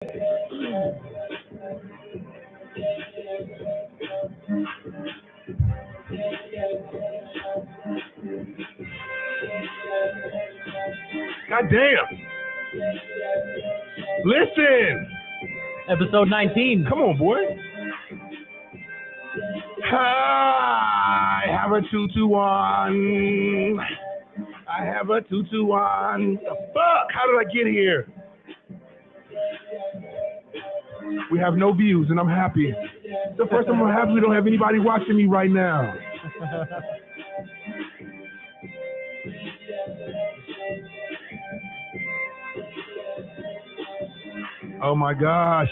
God damn. Listen. Episode 19. Come on, boy. I have a 221. I have a 221. The fuck? How did I get here? We have no views, and I'm happy. The first time I'm happy we don't have anybody watching me right now. Oh my gosh.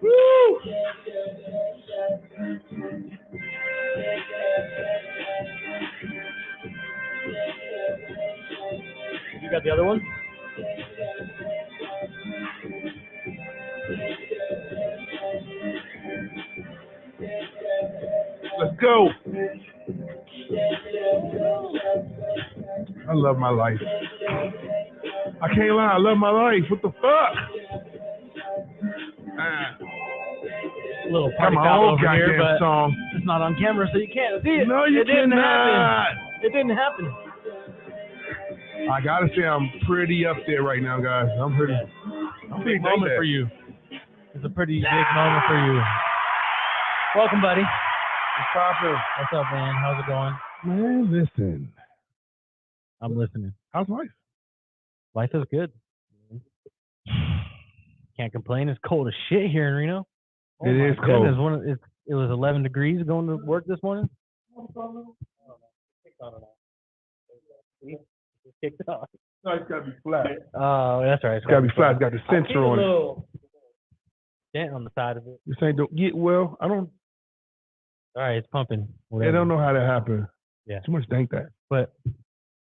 Woo! You got the other one? Let's go. I love my life. I can't lie, I love my life. What the fuck? A little party my foul own over here, goddamn but song. it's not on camera, so you can't see it. No, you it didn't cannot. happen. It didn't happen. I gotta say I'm pretty up there right now, guys. I'm pretty Big moment for you. It's a pretty big moment for you. Welcome, buddy. What's poppin'? What's up, man? How's it going? Man, listen. I'm listening. How's life? Life is good. Can't complain. It's cold as shit here in Reno. Oh, It is cold. It was 11 degrees going to work this morning. Kicked off. No, it's gotta be flat. Oh, that's right. It's gotta be flat. It's got the sensor on it. Dent on the side of it. This ain't don't get well. I don't. All right, it's pumping. I don't know how that happened. Yeah. Too much dank that. But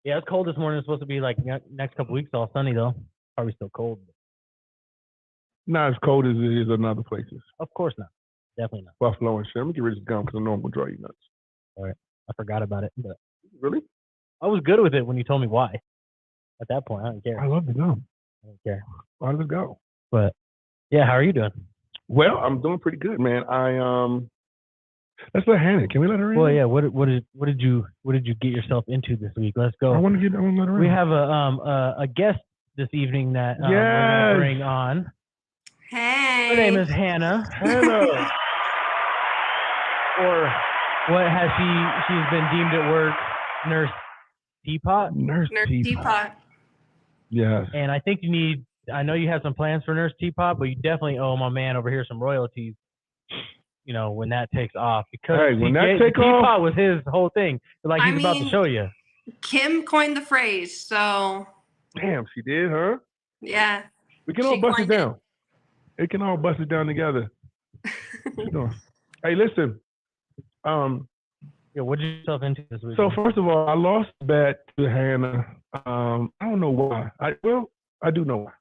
yeah, it's cold this morning. It's supposed to be like next couple weeks all sunny though. Probably still cold. Not as cold as it is in other places. Of course not. Definitely not. Buffalo and shit. Let me get rid of this gum because I know I'm gonna drive you nuts. All right. I forgot about it, but Really? I was good with it when you told me why. At that point, I don't care. I love the gum. I don't care. All right, let's go. But yeah, how are you doing? Well, I'm doing pretty good, man. Let's let Hannah. Can we let her in? Well, yeah. What did you get yourself into this week? Let's go. I want to let her in. We have a guest this evening that we're gonna bring on. Hey. Her name is Hannah. Hannah. Or what has she's been deemed at work? Nurse Teapot. Nurse Teapot. Yes. And I think I know you have some plans for Nurse Teapot, but you definitely owe my man over here some royalties. You know, when that takes off, because Teapot was his whole thing. Like he's about to show you. Kim coined the phrase, so. Damn, she did, huh? Yeah. We can all bust it down. It can all bust it down together. Hey, listen. Yeah, what did you yourself into this week? So first of all, I lost a bet to Hannah. I don't know why. I do know why.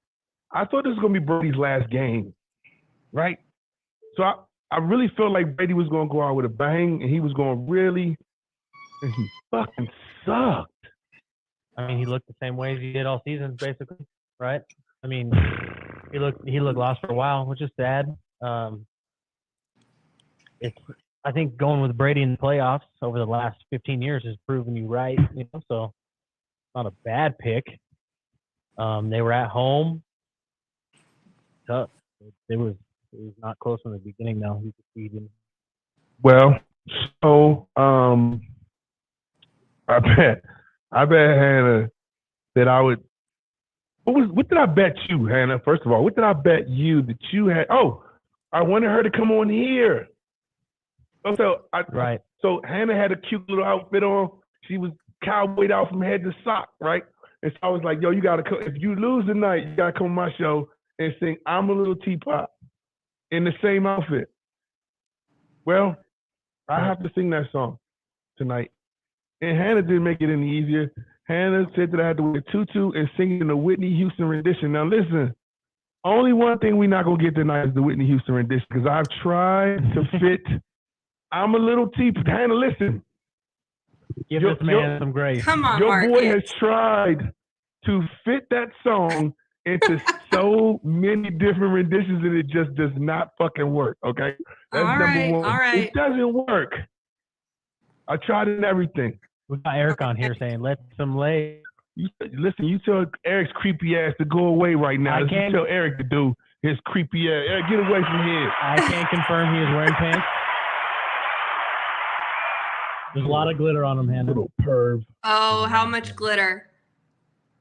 I thought this was gonna be Brady's last game, right? So I really felt like Brady was gonna go out with a bang, and he was gonna and he fucking sucked. I mean, he looked the same way as he did all season, basically, right? I mean, he looked lost for a while, which is sad. I think going with Brady in the playoffs over the last 15 years has proven you right, so not a bad pick. They were at home. Tough. It was not close from the beginning, though. You could see him. Well, so I bet Hannah that I would. What did I bet you, Hannah? First of all, what did I bet you that you had? Oh, I wanted her to come on here. So Hannah had a cute little outfit on. She was cowboyed out from head to sock, right? And so I was like, yo, you gotta come. If you lose tonight, you gotta come on my show and sing "I'm a Little Teapot" in the same outfit. Well, I have to sing that song tonight. And Hannah didn't make it any easier. Hannah said that I had to wear a tutu and sing in the Whitney Houston rendition. Now listen, Only one thing we're not gonna get tonight is the Whitney Houston rendition because I've tried to fit. I'm a little T. Hannah, listen. Give this man some grace. Come on, Your Marcus. boy has tried to fit that song into so many different renditions and it just does not fucking work, okay? That's All number right, one. all right. It doesn't work. I tried it and everything. We got Eric on here saying, let some lay. Listen, you tell Eric's creepy ass to go away right now. You can't- tell Eric to do his creepy ass. Eric, get away from here. I can't confirm he is wearing pants. There's a lot of glitter on him, Hannah. Little perv. Oh, how much glitter?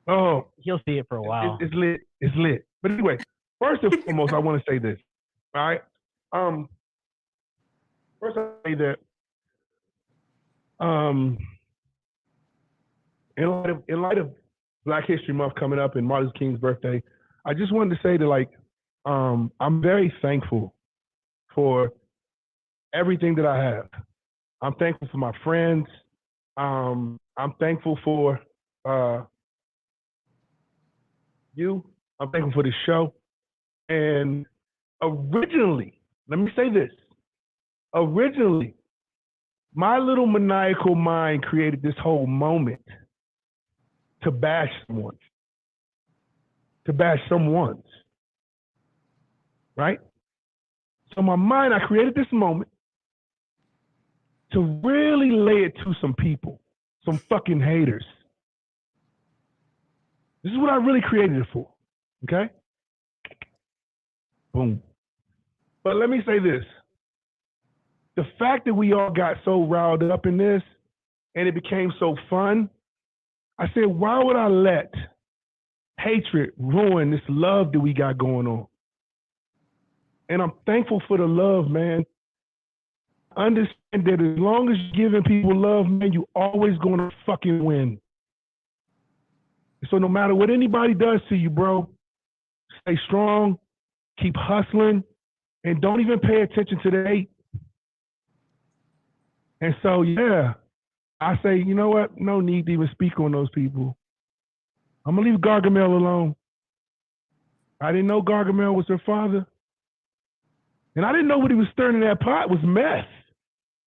Oh, He'll see it for a while. it's lit. It's lit. But anyway, first and foremost, I want to say this. All right. First I say that in light of Black History Month coming up and Martin Luther King's birthday, I just wanted to say that I'm very thankful for everything that I have. I'm thankful for my friends. I'm thankful for you. I'm thankful for the show. And originally, let me say this. Originally, my little maniacal mind created this whole moment to bash someone. To bash someone's. Right? So in my mind, I created this moment to really lay it to some people, some fucking haters. This is what I really created it for, okay? Boom. But let me say this. The fact that we all got so riled up in this and it became so fun, I said, why would I let hatred ruin this love that we got going on? And I'm thankful for the love, man. Understand that as long as you're giving people love, man, you always gonna fucking win. So no matter what anybody does to you, bro, stay strong, keep hustling, and don't even pay attention to the hate. And so, yeah, I say, you know what? No need to even speak on those people. I'm gonna leave Gargamel alone. I didn't know Gargamel was her father. And I didn't know what he was stirring in that pot was meth.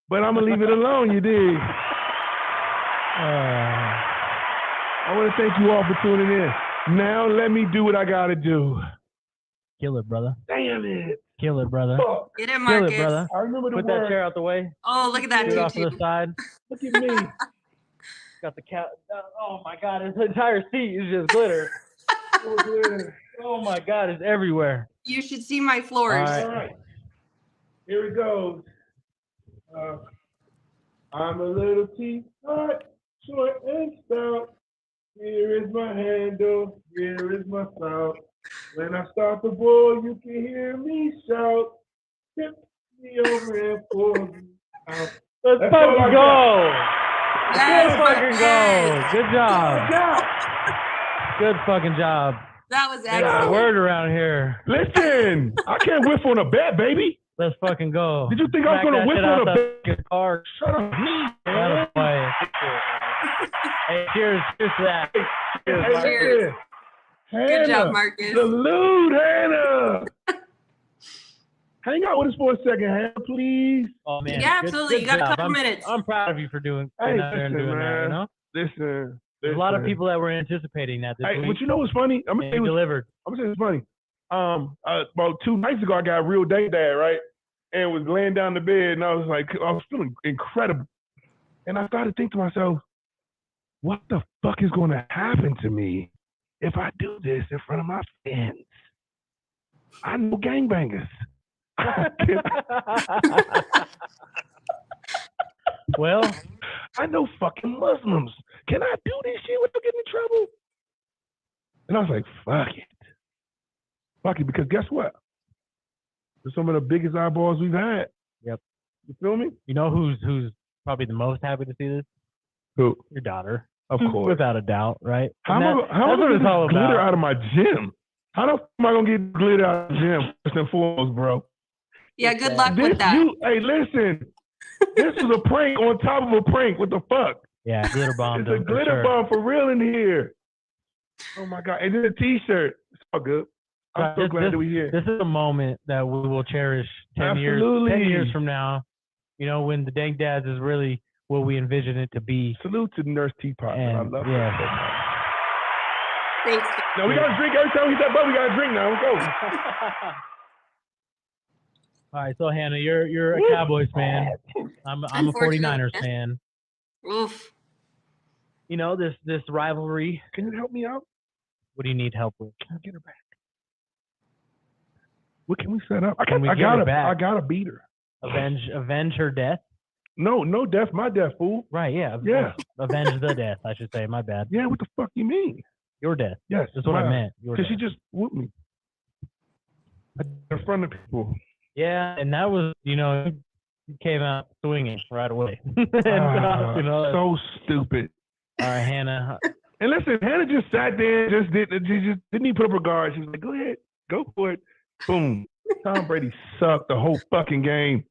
But I'm gonna leave it alone, you dig? I want to thank you all for tuning in. Now let me do what I gotta do. Kill it, brother. Damn it. Kill it, brother. Fuck. Get it, Kill Marcus. it, brother. I remember the Put word. that chair out the way. Oh, look at that Get off to tutu. the side. Look at me. Got the cat. Oh my God, his entire seat is just glitter. Oh my God, it's everywhere. You should see my floors. All All right. Here it goes. I'm a little T-hot, short and stout. Here is my handle. Here is my spout. When I start the ball, you can hear me shout. Tip me over and pull me out. Let's That's all fucking I go. Yes, Good fucking yes. go. Good job. Yeah. Good fucking job. That was Got a excellent. word around here. Listen, I can't whiff on a bet, baby. Let's fucking go. Did you think I was Smack gonna that whip shit on out a the bet? fucking car? Shut up. That'll play. Hey, cheers to that. Hey, Cheers. Hannah. Good job, Marcus. Salute, Hannah. Hang out with us for a second, Hannah, please. Oh man. Yeah, good- absolutely. good You got a job. couple I'm- minutes. I'm proud of you for doing Hey, getting out there and listen, doing that. You man. know, Listen. there's a lot of listen. people that were anticipating that this Hey, week. but you know what's funny? I'm And you delivered. gonna say it's funny. About 2 nights ago, I got real day dad, right? And was laying down in the bed, and I was like, I was feeling incredible. And I started to think to myself, what the fuck is going to happen to me if I do this in front of my fans? I know gangbangers. Well, I know fucking Muslims. Can I do this shit without getting in trouble? And I was like, fuck it. Fuck it, because guess what? They're some of the biggest eyeballs we've had. Yep. You feel me? you know who's probably the most happy to see this? Who? Your daughter. Of course. Without a doubt, right? How And am I that's going what to it's get all this glitter about. out of my gym? How the fuck am I going to get glitter out of the gym, first and foremost, bro? Yeah, good luck with This, that. hey, listen. This is a prank on top of a prank. What the fuck? Yeah, glitter bomb. It's a glitter bomb for real in here. Oh, my God. And then a T-shirt. It's all good. I'm so glad that we're here. This is a moment that we will cherish 10 years from now. You know, when the Dank Dads is really what we envision it to be. Salute to Nurse Teapot. I love her so much. Thanks. Now we got to drink every time we hit that button. We got to drink now. Let's go. All right, so Hannah, you're a Cowboys fan. I'm a 49ers fan. Oof. You know, this rivalry. Can you help me out? What do you need help with? Can I get her back? What can we set up? I gotta beat her. Avenge her death? No death, my death, fool. Right, yeah. Yeah. Avenge the death, I should say. My bad. Yeah, what the fuck you mean? Your death. Yes. That's what I meant. Because she just whooped me. In front of people. Yeah, and that was, you know, he came out swinging right away. So stupid. All right, Hannah. And listen, Hannah just sat there and didn't even put up her guard. She was like, go ahead, go for it. Boom. Tom Brady sucked the whole fucking game.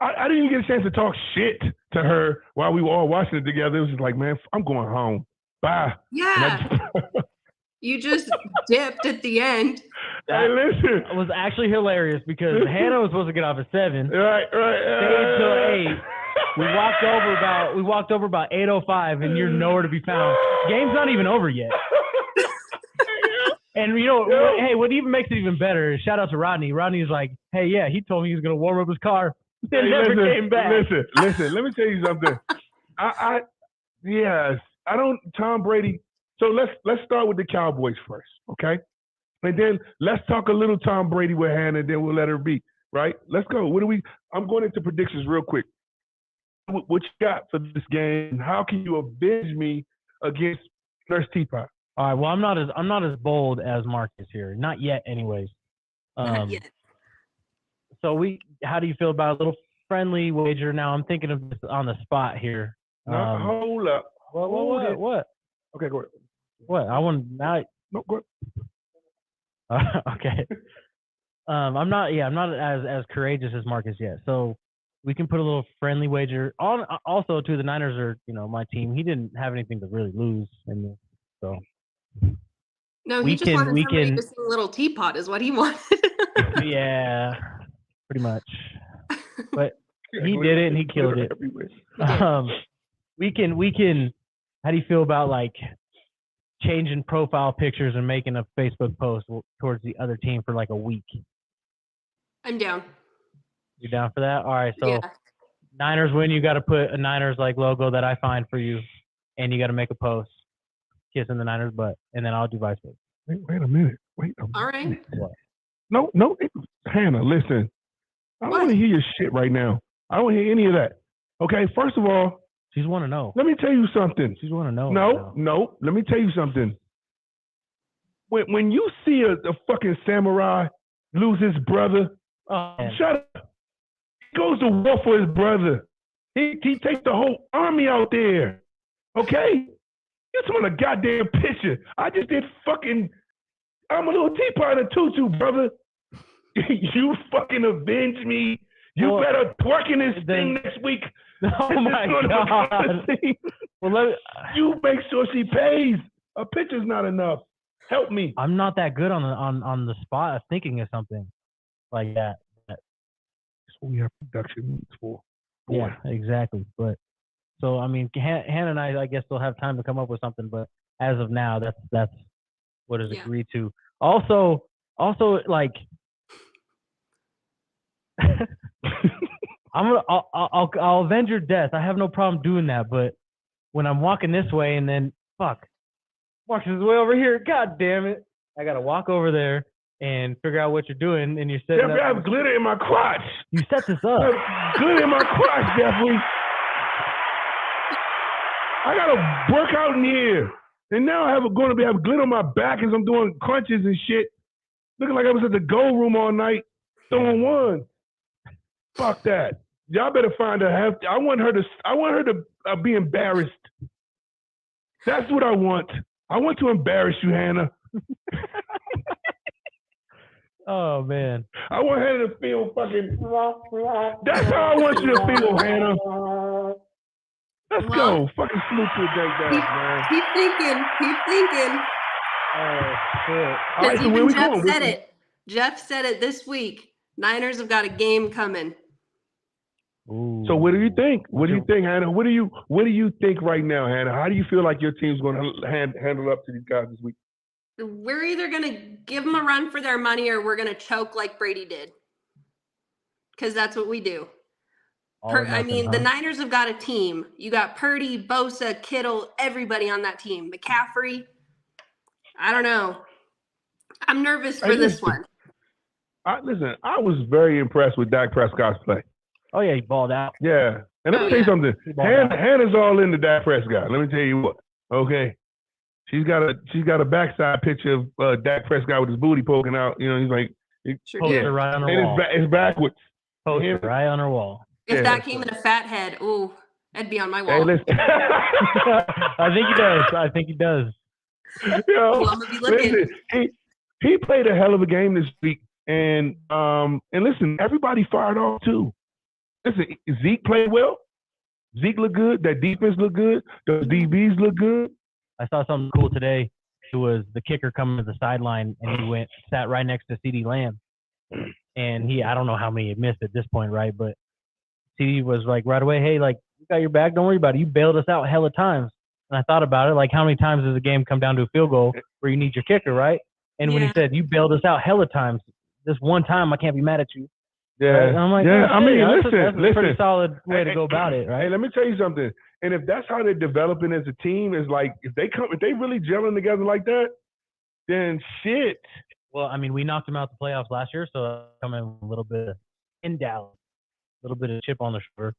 I didn't even get a chance to talk shit to her while we were all watching it together. It was just like, man, I'm going home. Bye. Yeah. You just dipped at the end. Hey, listen. It was actually hilarious because Hannah was supposed to get off at 7. Right. Stayed till 8. We walked over about 8:05, and you're nowhere to be found. Game's not even over yet. And you know, hey, what even makes it even better is shout out to Rodney. Rodney's like, hey, yeah, he told me he was gonna warm up his car. He never came back. Listen. Let me tell you something. I don't. Tom Brady. So let's start with the Cowboys first, okay? And then let's talk a little Tom Brady with Hannah, then we'll let her be. Right? Let's go. I'm going into predictions real quick. What you got for this game? How can you avenge me against Nurse Teapot? All right. Well, I'm not as bold as Marcus here. Not yet, anyways. Not yet. So how do you feel about a little friendly wager? Now I'm thinking of this on the spot here. Hold up. What? Okay, go ahead. What? I want now. No, go ahead. Okay. I'm not as courageous as Marcus yet. So we can put a little friendly wager on. Also, too, the Niners are, you know, my team. He didn't have anything to really lose in this, so. No, he just wanted somebody to sing Little Teapot is what he wanted. Yeah, pretty much. But he did it and he killed it. We can. How do you feel about like changing profile pictures and making a Facebook post towards the other team for like a week? I'm down. You down for that? All right. So yeah. Niners win. You got to put a Niners like logo that I find for you, and you got to make a post kissing the Niners butt, and then I'll do vice versa. Wait a minute. All right. What? No, Hannah, listen. I don't want to hear your shit right now. I don't want to hear any of that. Okay, first of all, she's want to know. Let me tell you something. She's want to know. No. Let me tell you something. When you see a fucking samurai lose his brother, shut up. He goes to war for his brother. He takes the whole army out there. Okay? You just want a goddamn picture. I just did fucking. I'm a little teapot in a tutu, brother. You fucking avenge me. You better twerk in this thing next week. Oh my God. Well, you make sure she pays. A picture's not enough. Help me. I'm not that good on the spot of thinking of something like that. That's what we have production meetings for. Yeah, exactly. But so I mean, Hannah and I guess still have time to come up with something. But as of now, that's what is agreed to. Also, like. I'll avenge your death. I have no problem doing that. But when I'm walking this way and then Marcus is way over here. God damn it! I gotta walk over there and figure out what you're doing. And you're setting up. I have glitter in my crotch. You set this up. Glitter in my crotch, Jeffrey. I gotta work out in here, and now I have glitter on my back as I'm doing crunches and shit, looking like I was at the gold room all night throwing one. Fuck that. Y'all better find her. I want her to be embarrassed. That's what I want. I want to embarrass you, Hannah. Oh, man. I want Hannah to feel fucking. That's how I want you to feel, Hannah. Let's go. Fucking salute to the Dank Dads, man. Keep thinking. Oh, shit. Because even Jeff said it. Jeff said it this week. Niners have got a game coming. Ooh. So what do you think? What do you think, Hannah? What do you think right now, Hannah? How do you feel like your team's going to handle up to these guys this week? We're either going to give them a run for their money or we're going to choke like Brady did. Because that's what we do. The Niners have got a team. You got Purdy, Bosa, Kittle, everybody on that team. McCaffrey. I don't know. I'm nervous for this one. I was very impressed with Dak Prescott's play. Oh, yeah, he balled out. Yeah. And let me tell you something. Hannah's all into Dak Prescott. Let me tell you what. Okay. She's got a backside picture of Dak Prescott with his booty poking out. You know, he's like, poster right on her wall. It's backwards. Poster right on her wall. If that came in a fat head, ooh, that'd be on my wall. Hey, listen. I think he does. Yo, I'm gonna be looking. Listen, he played a hell of a game this week, and listen, everybody fired off too. Listen, Zeke played well. Zeke looked good. That defense looked good. Those DBs look good. I saw something cool today. It was the kicker coming to the sideline, and he sat right next to CeeDee Lamb. And I don't know how many he missed at this point, right? But CeeDee was like right away, hey, like, you got your back. Don't worry about it. You bailed us out hella times. And I thought about it, like, how many times does a game come down to a field goal where you need your kicker, right? And when he said, you bailed us out hella times, this one time I can't be mad at you. Yeah. Right? And I'm like, listen, that's a pretty solid way to go about it, right? Hey, let me tell you something. And if that's how they're developing as a team, is like if they really gelling together like that, then shit. Well, I mean, we knocked them out the playoffs last year, so coming a little bit in Dallas, a little bit of chip on the shoulder.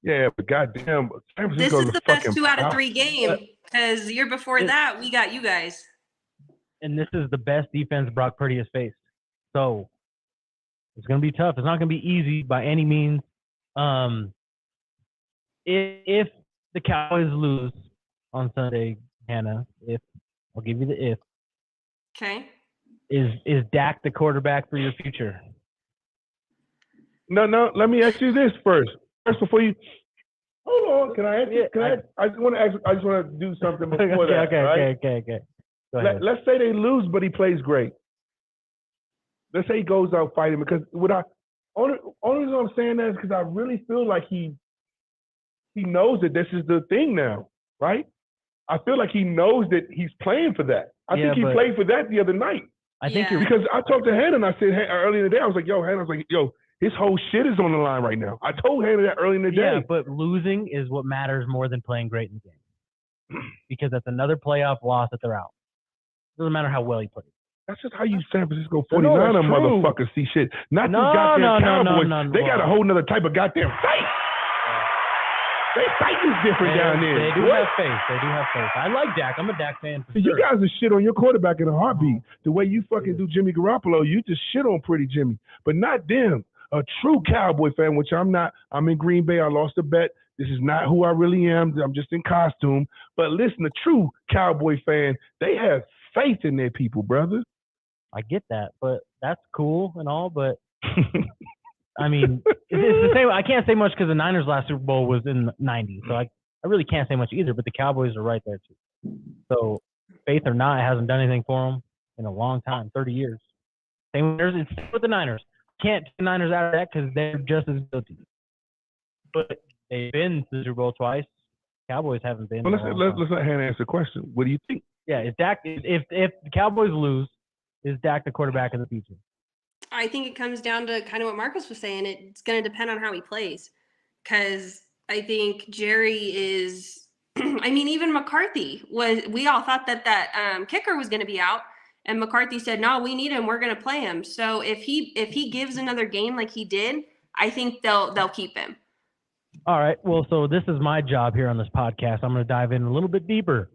Yeah, but goddamn, San this is the best 2 out of 3 game because the year before that we got you guys. And this is the best defense Brock Purdy has faced. So it's going to be tough. It's not going to be easy by any means. If the Cowboys lose on Sunday, Hannah, I'll give you the if. Okay. Is Dak the quarterback for your future? No. Let me ask you this first. First, before you hold on, can I ask you? I just want to do something before that. Okay. Go ahead. Let's say they lose, but he plays great. Let's say he goes out fighting, because only reason I'm saying that is because I really feel like he knows that this is the thing now, right? I feel like he knows that he's playing for that. I think he played for that the other night. I think because I talked to Hannah and I said earlier in the day, I was like, his whole shit is on the line right now. I told Hannah that early in the day. Yeah, but losing is what matters more than playing great in the game. Because that's another playoff loss that they're out. Doesn't matter how well he plays. That's just how you San Francisco 49er motherfuckers see shit. Not the goddamn Cowboys. No. They got a whole nother type of goddamn fight. They fight is different down there. They do have faith. I like Dak. I'm a Dak fan. For you sure. guys are shit on your quarterback in a heartbeat. The way you fucking do Jimmy Garoppolo, you just shit on Pretty Jimmy. But not them. A true Cowboy fan, which I'm not. I'm in Green Bay. I lost a bet. This is not who I really am. I'm just in costume. But listen, a true Cowboy fan, they have faith in their people, brother. I get that, but that's cool and all, but I mean, it's the same. I can't say much because the Niners' last Super Bowl was in the 90s, so I really can't say much either, but the Cowboys are right there too. So faith or not, it hasn't done anything for them in a long time, 30 years. Same with the Niners. Can't take the Niners out of that because they're just as guilty. But they've been to the Super Bowl twice. Cowboys haven't been. Well, let's let Hannah answer the question. What do you think? Yeah, if the Cowboys lose, is Dak the quarterback of the future? I think it comes down to kind of what Marcos was saying. It's going to depend on how he plays. Because I think Jerry is – I mean, even McCarthy we all thought that kicker was going to be out. And McCarthy said, no, we need him. We're going to play him. So if he gives another game like he did, I think they'll keep him. All right. Well, so this is my job here on this podcast. I'm going to dive in a little bit deeper.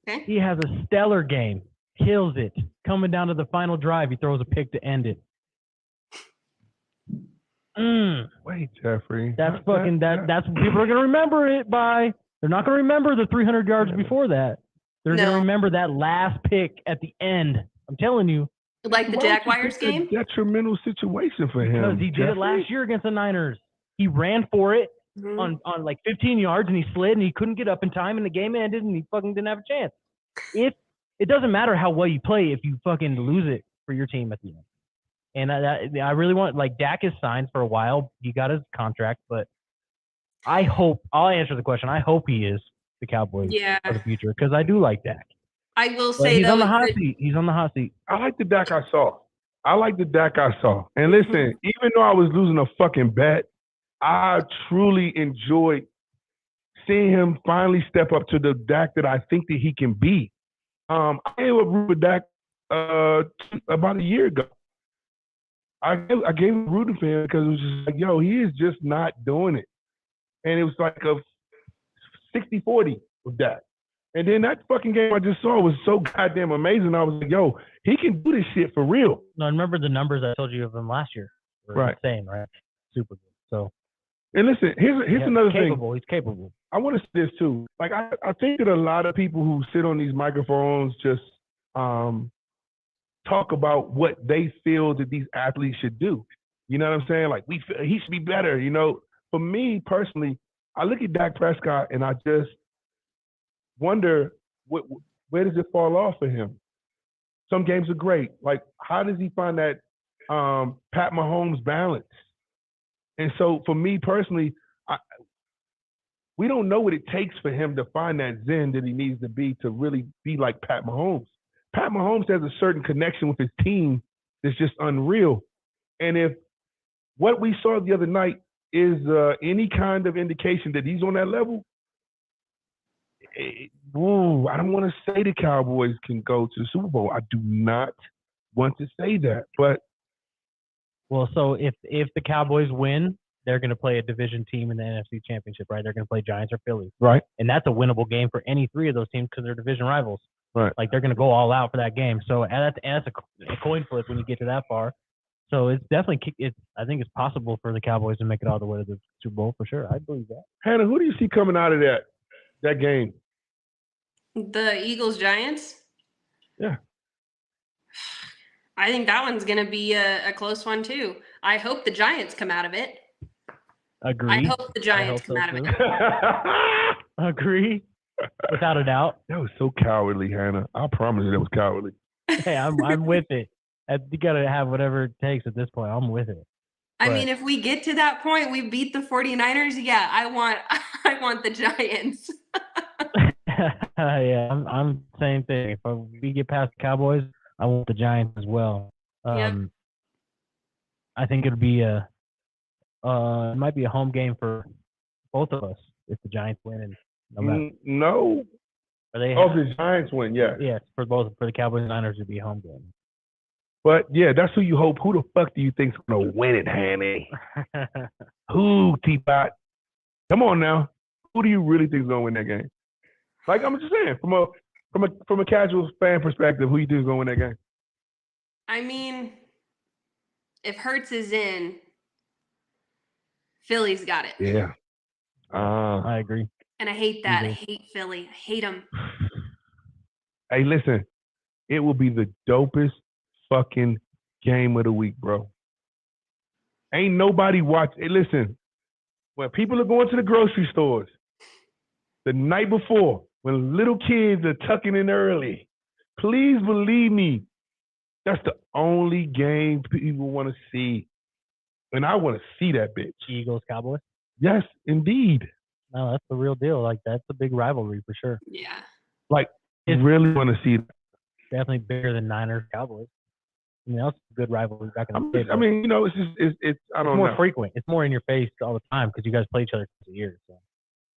Okay. He has a stellar game. Kills it. Coming down to the final drive, he throws a pick to end it. Wait, Jeffrey. That's that's what people are going to remember it by. They're not going to remember the 300 yards before that. They're going to remember that last pick at the end. I'm telling you. Like the Jaguars game? It's a detrimental situation for him. Because he did it last year against the Niners. He ran for it on like 15 yards, and he slid, and he couldn't get up in time, and the game ended, and he fucking didn't have a chance. It doesn't matter how well you play if you fucking lose it for your team at the end. And I really want, like, Dak is signed for a while. He got his contract, but I hope, I'll answer the question. I hope he is the Cowboys for the future because I do like Dak. I will But say, he's though, on the hot seat. He's on the hot seat. I like the Dak I saw. And listen, even though I was losing a fucking bet, I truly enjoyed seeing him finally step up to the Dak that I think that he can be. I gave up root with Dak about a year ago. I gave him rooting for him because it was just like, yo, he is just not doing it. And it was like a 60-40 with Dak. And then that fucking game I just saw was so goddamn amazing. I was like, yo, he can do this shit for real. No, I remember the numbers I told you of him last year. Right. Insane, right? Super good. So. And listen, here's another thing. He's capable. I want to say this too. Like I think that a lot of people who sit on these microphones just talk about what they feel that these athletes should do. You know what I'm saying? Like he should be better. You know, for me personally, I look at Dak Prescott and I just wonder where does it fall off for him? Some games are great. Like how does he find that Pat Mahomes balance? And so for me personally, we don't know what it takes for him to find that zen that he needs to be to really be like Pat Mahomes. Pat Mahomes has a certain connection with his team that's just unreal. And if what we saw the other night is any kind of indication that he's on that level, I don't want to say the Cowboys can go to the Super Bowl. I do not want to say that. But well, so if the Cowboys win, they're going to play a division team in the NFC Championship, right? They're going to play Giants or Phillies. Right. And that's a winnable game for any three of those teams because they're division rivals. Right. Like, they're going to go all out for that game. So that's a coin flip when you get to that far. So it's definitely I think it's possible for the Cowboys to make it all the way to the Super Bowl for sure. I believe that. Hannah, who do you see coming out of that game? The Eagles-Giants? Yeah. I think that one's going to be a close one, too. I hope the Giants come out of it. Agree. I hope the Giants come out of it. Agree. Without a doubt. That was so cowardly, Hannah. I promise you that was cowardly. Hey, I'm with it. You got to have whatever it takes at this point. I'm with it. I mean, if we get to that point, we beat the 49ers. Yeah, I want the Giants. Yeah, I'm same thing. If we get past the Cowboys, I want the Giants as well. Yep. I think it'd be it might be a home game for both of us if the Giants win. And no. If the Giants win, yeah. Yeah, for the Cowboys and Niners, it'd be a home game. But yeah, that's who you hope. Who the fuck do you think's gonna win it, Hanny? Who, T-Bot? Come on now. Who do you really think's gonna win that game? Like I'm just saying, from a casual fan perspective, who you think is gonna win that game? I mean, if Hurts is in, Philly's got it. Yeah. I agree. And I hate that. I hate Philly. I hate them. Hey, listen, it will be the dopest fucking game of the week, bro. Ain't nobody watch. Hey, listen, when people are going to the grocery stores the night before, when little kids are tucking in early, please believe me, that's the only game people want to see. And I want to see that bitch. Eagles, Cowboys? Yes, indeed. No, that's the real deal. Like, that's a big rivalry for sure. Yeah. Like, I really want to see that. Definitely bigger than Niners, Cowboys. I mean, that's a good rivalry back in the day. I mean, you know, it's I don't know. It's more frequent. It's more in your face all the time because you guys play each other for years. So.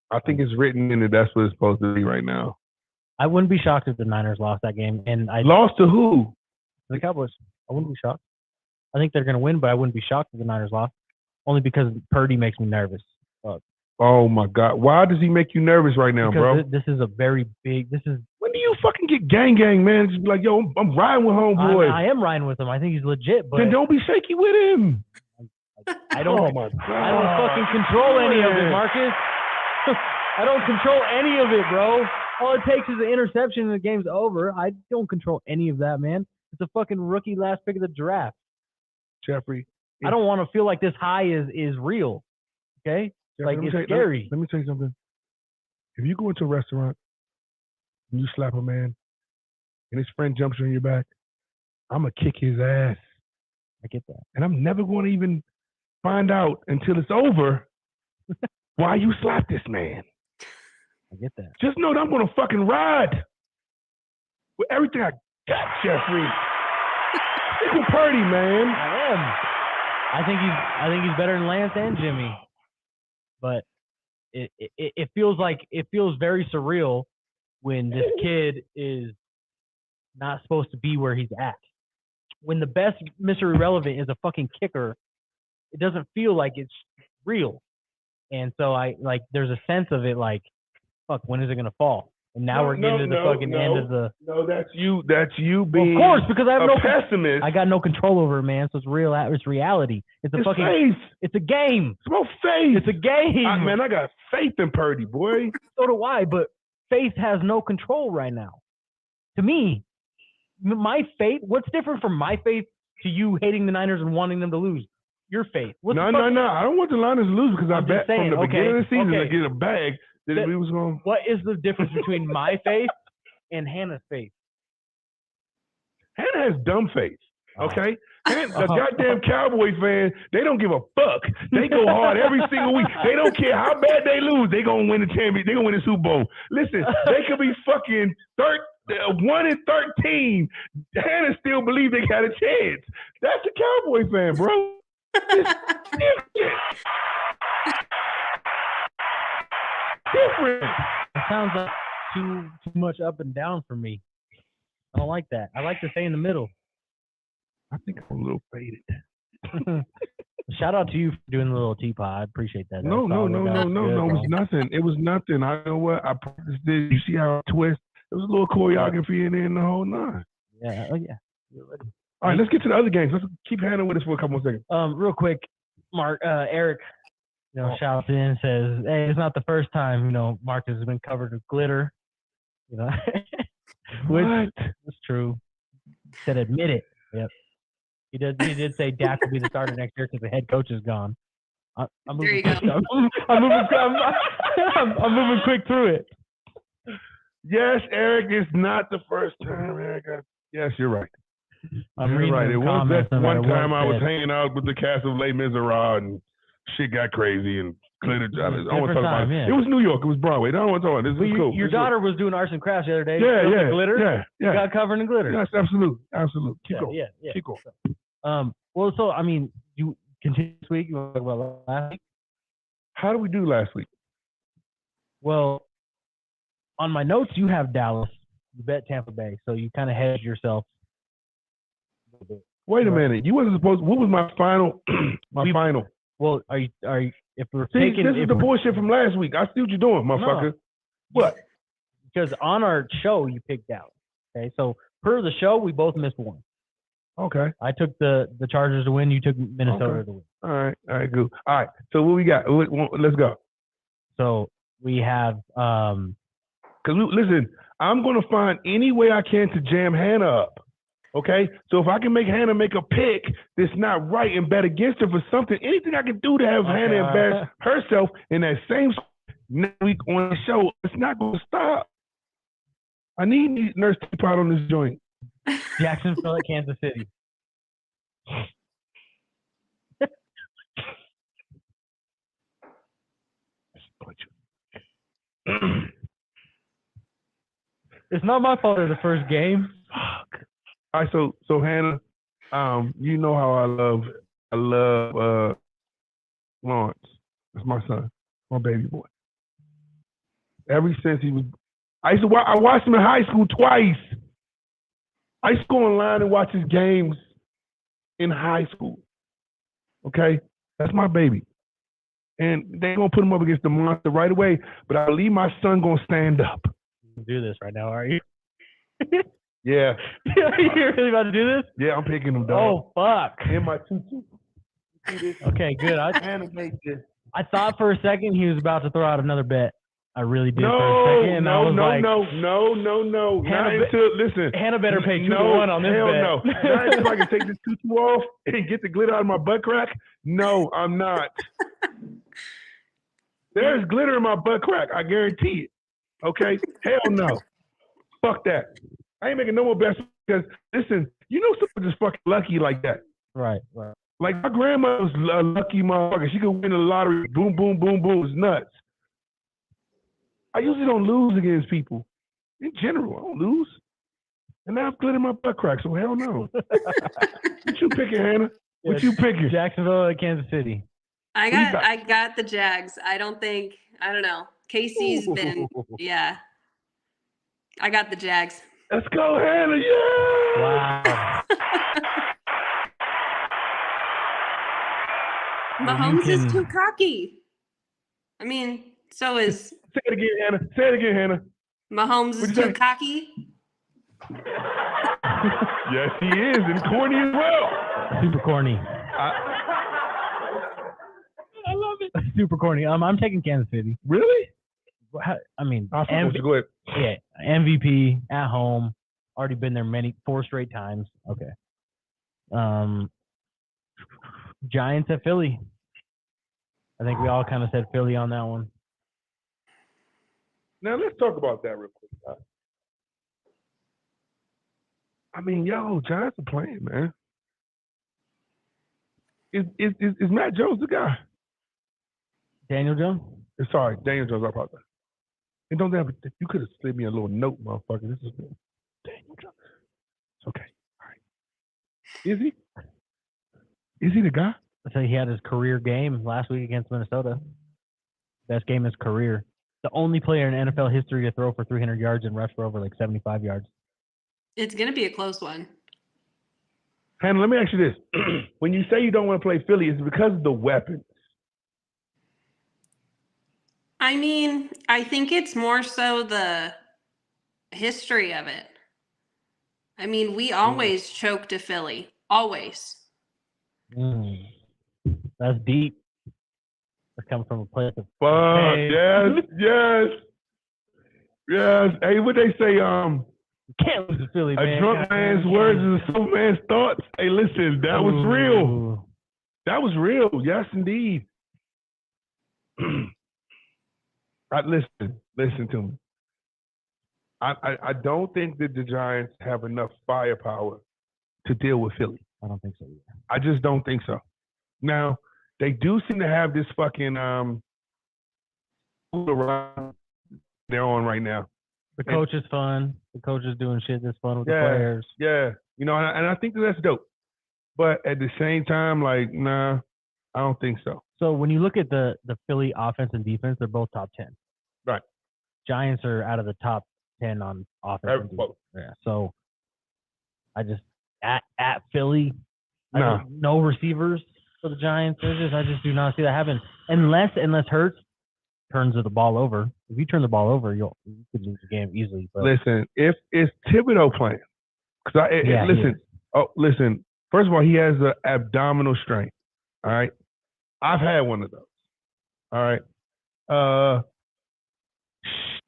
I think it's written in it. That's what it's supposed to be right now. I wouldn't be shocked if the Niners lost that game. And lost to who? The Cowboys. I wouldn't be shocked. I think they're going to win, but I wouldn't be shocked if the Niners lost. Only because Purdy makes me nervous. Oh my God! Why does he make you nervous right now, because bro? This is a very big. When do you fucking get gang, man? Just be like, yo, I'm riding with homeboy. I am riding with him. I think he's legit, but then don't be shaky with him. I don't. Oh my God! I don't fucking control any of it, Marcus. I don't control any of it, bro. All it takes is an interception and the game's over. I don't control any of that, man. It's a fucking rookie last pick of the draft. Jeffrey, I don't want to feel like this high is real. Okay? Jeffrey, like, it's scary. Let me tell you something. If you go into a restaurant and you slap a man and his friend jumps on your back, I'm going to kick his ass. I get that. And I'm never going to even find out until it's over why you slapped this man. I get that. Just know that I'm going to fucking ride with everything I got, Jeffrey. Stick with Purdy, man. I am. I think he's better than Lance and Jimmy. But it feels very surreal when this kid is not supposed to be where he's at. When the best Mr. Irrelevant is a fucking kicker, it doesn't feel like it's real. And so there's a sense of it like, fuck, when is it gonna fall? And now we're getting to the fucking end of the. No, that's you. That's you being. Of course, because I have no pessimist. I got no control over it, man. So it's real. It's reality. It's fucking. Faith. It's a game. It's about faith. It's a game. Man, I got faith in Purdy, boy. So do I. But faith has no control right now. To me, my faith. What's different from my faith to you hating the Niners and wanting them to lose? Your faith. No. I don't want the Niners to lose because I bet from the beginning of the season to get a bag that we was going. What is the difference between my faith and Hannah's faith? Hannah has dumb faith. Okay, a goddamn Cowboys fan, they don't give a fuck. They go hard every single week. They don't care how bad they lose. They gonna win the championship. They gonna win the Super Bowl. Listen, they could be fucking 1-13. Hannah still believe they got a chance. That's a Cowboy fan, bro. Different. It sounds like too much up and down for me. I don't like that. I like to stay in the middle. I think I'm a little faded. Shout out to you for doing the little teapot. I appreciate that. No. It was nothing. It was nothing. I know what I practiced it. You see how I twist? It was a little choreography in there in the whole nine. Yeah. Oh yeah. All right, let's get to the other games. Let's keep Hannah with us for a couple more seconds. Real quick, Eric, shouts in and says, "Hey, it's not the first time Marcus has been covered with glitter." Which is true. Said admit it. Yep. He did say Dak will be the starter next year because the head coach is gone. I'm moving there you go. I'm moving quick through it. Yes, Eric, it's not the first time, Eric. Yes, you're right. You're right. It was that one time I was hanging out with the cast of Les Miserables and shit got crazy and glitter. I don't want to talk about it. It was New York. It was Broadway. I don't want to talk about it. This is cool. Your daughter was doing arts and crafts the other day. Yeah. Glitter. Yeah. Got covered in glitter. Yes, absolutely. Keep going. Yeah. Keep going. Well, so you continue this week. You want to talk about last week? How did we do last week? Well, on my notes, you have Dallas. You bet Tampa Bay, so you kind of hedged yourself. Wait a minute. You wasn't supposed. What was my final? Final. Well, are you? If we're taking, this is the bullshit from last week. I see what you're doing, motherfucker. No. What? Because on our show, you picked Dallas. Okay, so per the show, we both missed one. Okay. I took the Chargers to win. You took Minnesota to win. All right, good. All right. So what we got? Let's go. So we have. Listen, I'm gonna find any way I can to jam Hannah up. Okay, so if I can make Hannah make a pick that's not right and bet against her for something, anything I can do to have Hannah embarrass herself in that same next week on the show, it's not going to stop. I need Nurse Teapot on this joint. Jacksonville at Kansas City. It's not my fault. It's the first game. Fuck. All right, so Hannah, you know how I love Lawrence. That's my son, my baby boy. Ever since he was, I watched him in high school twice. I used to go online and watch his games in high school. Okay, that's my baby, and they gonna put him up against the monster right away. But I believe my son gonna stand up. You do this right now, are you? Yeah. You're really about to do this? Yeah, I'm picking him down. Oh, fuck. In my tutu. Okay, good. I thought for a second he was about to throw out another bet. I really did for a second. No. Listen. Hannah better pay 2-1 on this bet. No. Not until I can take this tutu off and get the glitter out of my butt crack. No, I'm not. There's glitter in my butt crack. I guarantee it. Okay? Hell no. Fuck that. I ain't making no more bets because, listen, someone just fucking lucky like that. Right. Like my grandma was a lucky motherfucker. She could win the lottery. Boom, boom, boom, boom. It's nuts. I usually don't lose against people. In general, I don't lose. And now I've glittered my butt crack, so hell no. What you picking, Hannah? What you picking? Jacksonville at Kansas City. I got the Jags. I don't know. Casey's been, yeah. I got the Jags. Let's go, Hannah. Yeah. Wow. Mahomes is too cocky. I mean, so is. Say it again, Hannah. Say it again, Hannah. Mahomes is too cocky. Yes, he is, and corny as well. Super corny. I love it. Super corny. I'm taking Kansas City. Really? I mean, Go ahead. Yeah, MVP at home. Already been there 4 straight times. Okay. Giants at Philly. I think we all kind of said Philly on that one. Now let's talk about that real quick. I mean, Giants are playing, man. Is Matt Jones the guy? Daniel Jones? Sorry, Daniel Jones. I apologize. And don't have you could have slid me a little note, motherfucker. This is Daniel Jones. It's okay. All right. Is he? Is he the guy? I tell you, he had his career game last week against Minnesota. Best game of his career. The only player in NFL history to throw for 300 yards and rush for over like 75 yards. It's going to be a close one. Hannah, let me ask you this. When you say you don't want to play Philly, is it because of the weapons? I mean, I think it's more so the history of it. I mean, we always choke to Philly. Always. That's deep. That comes from a place of Yes. Hey, what they say? Can't lose to Philly, man. A drunk man's words is a sober man's thoughts. Hey, listen, that was real. That was real. Yes, indeed. Listen to me. I don't think that the Giants have enough firepower to deal with Philly. I don't think so either. I just don't think so. Now, they do seem to have this fucking they're on right now. The coach is fun. The coach is doing shit that's fun with the players. Yeah. And I think that's dope. But at the same time, like, nah, I don't think so. So when you look at the Philly offense and defense, they're both top 10. Right. Giants are out of the top 10 on offense and defense. Yeah. So I just at Philly, no receivers for the Giants. I just do not see that happen unless Hurts turns the ball over. If you turn the ball over, you could lose the game easily. But listen, if it's Thibodeau playing, listen. First of all, he has an abdominal strength. All right, I've had one of those. All right,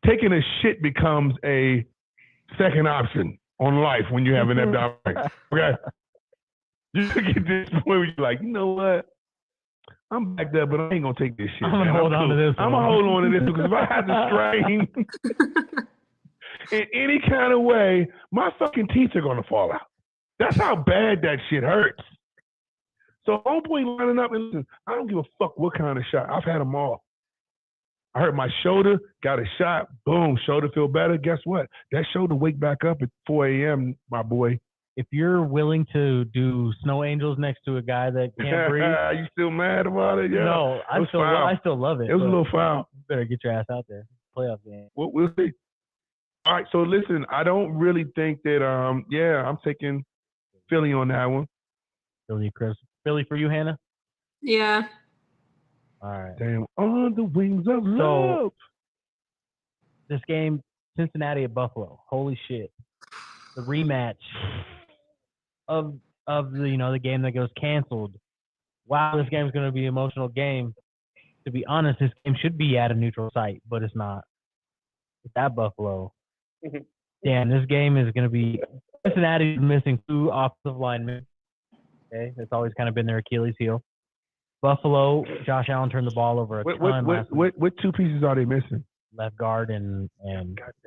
taking a shit becomes a second option on life when you have an abdominal strength. Okay, you get this point where you're like, you know what? I'm back there, but I ain't gonna take this shit. I'm gonna hold on to this. I'm gonna hold on to this because if I had to strain in any kind of way, my fucking teeth are gonna fall out. That's how bad that shit hurts. So homeboy lining up and listen, I don't give a fuck what kind of shot. I've had them all. I hurt my shoulder, got a shot, boom, shoulder feel better. Guess what? That shoulder wake back up at 4 a.m., my boy. If you're willing to do snow angels next to a guy that can't breathe, are you still mad about it? Yeah. No, I still love it. It was a little foul. You better get your ass out there. Playoff game. We'll see. All right, so listen, I don't really think that. I'm taking Philly on that one. Philly, Chris. Philly for you, Hannah? Yeah. All right. Damn, on the wings of love. This game, Cincinnati at Buffalo. Holy shit. The rematch of the game that goes canceled. Wow, this game's going to be an emotional game. To be honest, this game should be at a neutral site, but it's not. It's at Buffalo. Damn, this game is going to be – Cincinnati is missing 2 offensive linemen. Okay, that's always kind of been their Achilles heel. Buffalo, Josh Allen turned the ball over a ton last week. What 2 pieces are they missing? Left guard and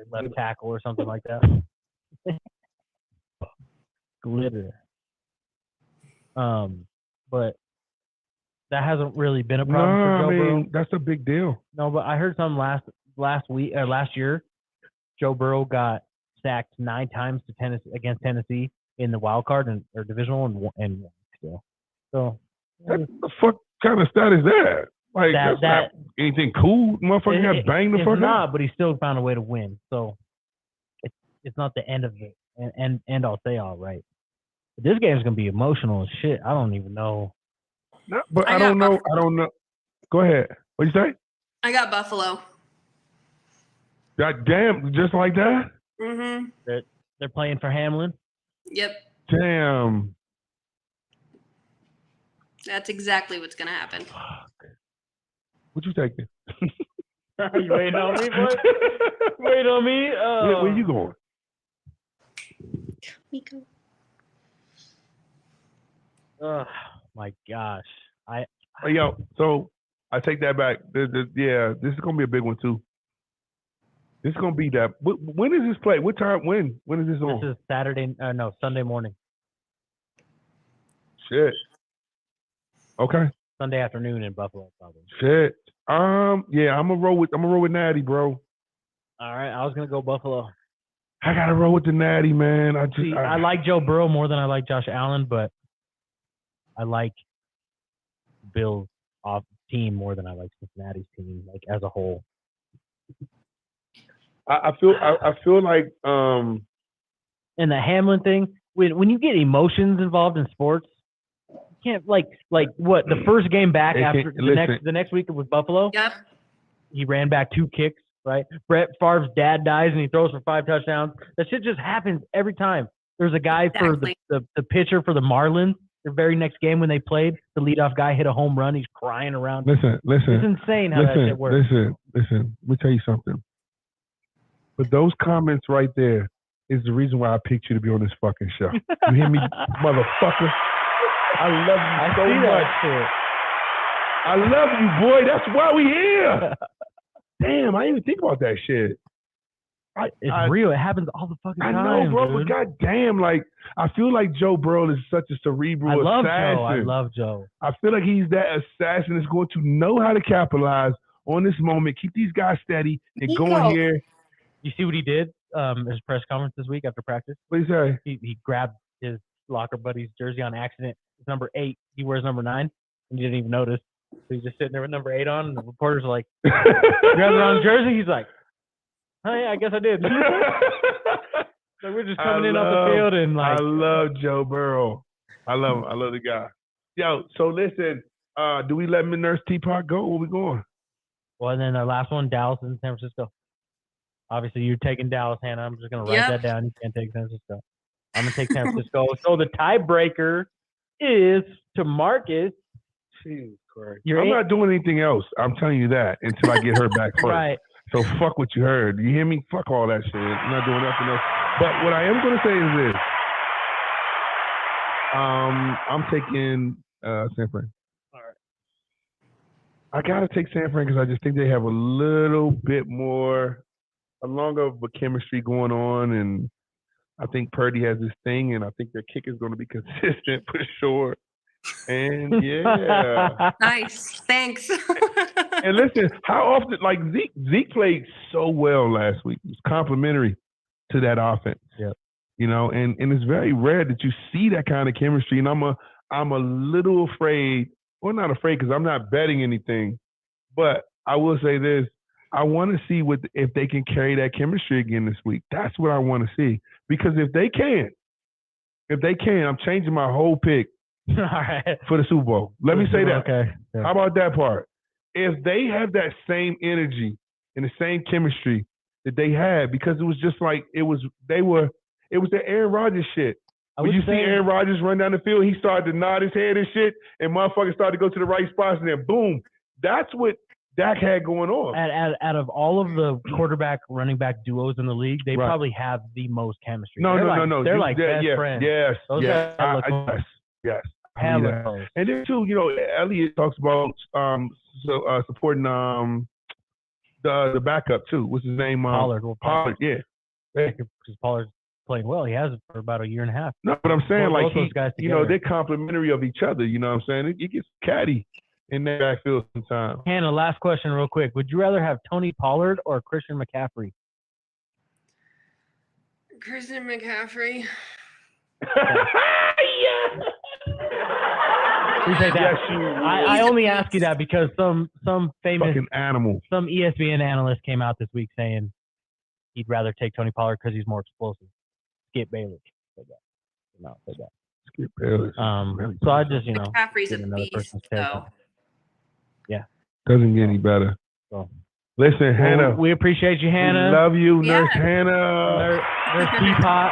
left tackle or something like that. Glitter. But that hasn't really been a problem for Joe Burrow. That's a big deal. No, but I heard some last year, Joe Burrow got sacked 9 times against Tennessee in the wild card or divisional and won still. So what the fuck kind of stat is that? Like that's not anything cool. Motherfucker got banged the fuck out. It's not, but he still found a way to win. So it's not the end of it. And I'll say all right. But this game's gonna be emotional as shit. I don't even know. No, but I don't know. I don't know. Go ahead. What'd you say? I got Buffalo. God damn, just like that? Mm-hmm. They're playing for Hamlin? Yep. Damn. That's exactly what's gonna happen. Fuck. What you taking? You waiting on me, boy? Wait on me? Where you going? Nico. Oh my gosh. Yo, so I take that back. This is gonna be a big one too. This is gonna be that. When is this play? What time? When is this on? This is Sunday morning. Shit. Okay. Sunday afternoon in Buffalo, probably. Shit. Yeah, I'm gonna roll with Natty, bro. All right, I was gonna go Buffalo. I gotta roll with the Natty, man. I like Joe Burrow more than I like Josh Allen, but I like Bill's team more than I like Cincinnati's team, like as a whole. I feel like and the Hamlin thing, when you get emotions involved in sports, you can't like what the first game back after the next week with Buffalo. Yep. He ran back 2 kicks, right? Brett Favre's dad dies and he throws for 5 touchdowns. That shit just happens every time. There's a guy for the pitcher for the Marlins. The very next game when they played, the leadoff guy hit a home run. He's crying around. Listen. It's insane how that shit works. Listen. Let me tell you something. But those comments right there is the reason why I picked you to be on this fucking show. You hear me, motherfucker? I love you so much. I love you, boy. That's why we here. Damn, I didn't even think about that shit. It's real. It happens all the fucking time. I know, bro, dude. but goddamn, like, I feel like Joe Burrow is such a cerebral assassin. I love Joe. I feel like he's that assassin that's going to know how to capitalize on this moment, keep these guys steady, and go in here. You see what he did? His press conference this week after practice. What did he say? He grabbed his locker buddy's jersey on accident. It's number 8. He wears number 9, and he didn't even notice. So he's just sitting there with number 8 on, and the reporters are like, "Grab the wrong jersey." He's like, "Oh yeah, I guess I did." So we're just coming in off the field and like. I love Joe Burrow. I love him. I love the guy. Yo, so listen, do we let Nurse Teapot go? Where we going? Well, and then the last one, Dallas and San Francisco. Obviously, you're taking Dallas, Hannah. I'm just going to write that down. You can't take San Francisco. I'm going to take San Francisco. So the tiebreaker is to Marcus. Jesus Christ. I'm not doing anything else. I'm telling you that until I get her back first. Right. So fuck what you heard. You hear me? Fuck all that shit. I'm not doing nothing else. But what I am going to say is this. I'm taking San Fran. All right. I got to take San Fran because I just think they have a little bit more, a longer of a chemistry going on. And I think Purdy has this thing, and I think their kick is going to be consistent for sure. And yeah. Nice. Thanks. And listen, how often, like Zeke played so well last week. It was complimentary to that offense. Yep. You know, and it's very rare that you see that kind of chemistry. And I'm a little afraid, well, not afraid because I'm not betting anything, but I will say this. I want to see if they can carry that chemistry again this week. That's what I want to see. Because if they can, I'm changing my whole pick for the Super Bowl. Let me say that. Okay. Yeah. How about that part? If they have that same energy and the same chemistry that they had, because it was just like it was the Aaron Rodgers shit. When you see Aaron Rodgers run down the field, he started to nod his head and shit, and motherfuckers started to go to the right spots, and then boom. That's what Dak had going on. Out of all of the quarterback running back duos in the league, they probably have the most chemistry. No. They're like best friends. Yes. Yes. And then too, you know, Elliott talks about supporting the backup too. What's his name? Pollard. Pollard. Yeah. Because Pollard's playing well. He has for about a year and a half. No, but I'm saying, Both like, those guys you know, together. they're complementary of each other. You know what I'm saying? It gets catty in that backfield sometimes. Hannah, last question real quick. Would you rather have Tony Pollard or Christian McCaffrey? Christian McCaffrey. Yeah. Appreciate that. Yes, you. I only ask you that because some famous Fucking animal. some ESPN analyst came out this week saying he'd rather take Tony Pollard because he's more explosive. Skip Bayless said that. No, said that. Skip Bayless. So I just, you know, McCaffrey's get a another beast, person's take. though. Yeah. Doesn't get any better. So, Listen, Hannah. we appreciate you, Hannah. We love you, Yeah. Nurse Hannah. Nurse Teapot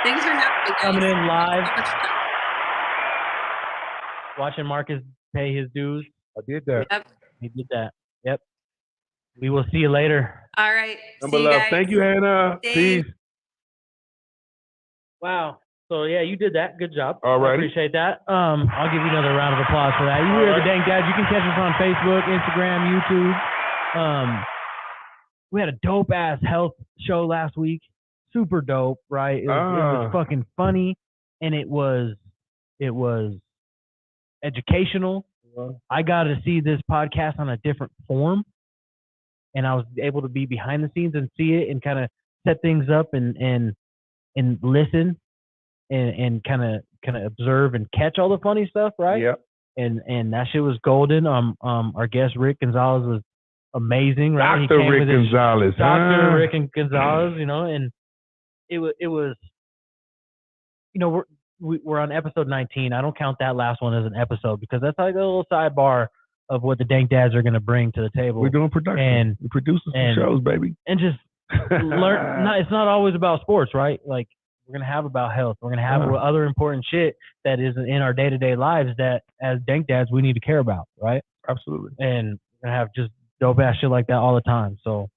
Thanks for having me, guys. coming in live, So much fun. watching Marcus pay his dues. I did that. Yep. He did that. Yep. We will see you later. All right. Number See you love. guys. Thank you, Hannah. Thanks. Peace. Wow. So yeah, you did that. Good job. All I righty. appreciate that. I'll give you another round of applause for that. You hear the Dank Dads. You can catch us on Facebook, Instagram, YouTube. We had a dope ass health show last week. Super dope, right? It was fucking funny, and it was educational. I got to see this podcast on a different form, and I was able to be behind the scenes and see it and kind of set things up and listen and kind of observe and catch all the funny stuff, right? Yep. And that shit was golden. Our guest Rick Gonzalez was amazing, right? Dr. Rick Gonzalez. Dr. Rick and Gonzalez, you know, and it was, you know, we're on episode 19. I don't count that last one as an episode because that's like a little sidebar of what the Dank Dads are going to bring to the table. We're doing production. And we're producing some shows, baby. And just learn. It's not always about sports, right? Like we're going to have about health. We're going to have other important shit that is in our day-to-day lives that as Dank Dads we need to care about, right? Absolutely. And we're going to have just dope ass shit like that all the time. So,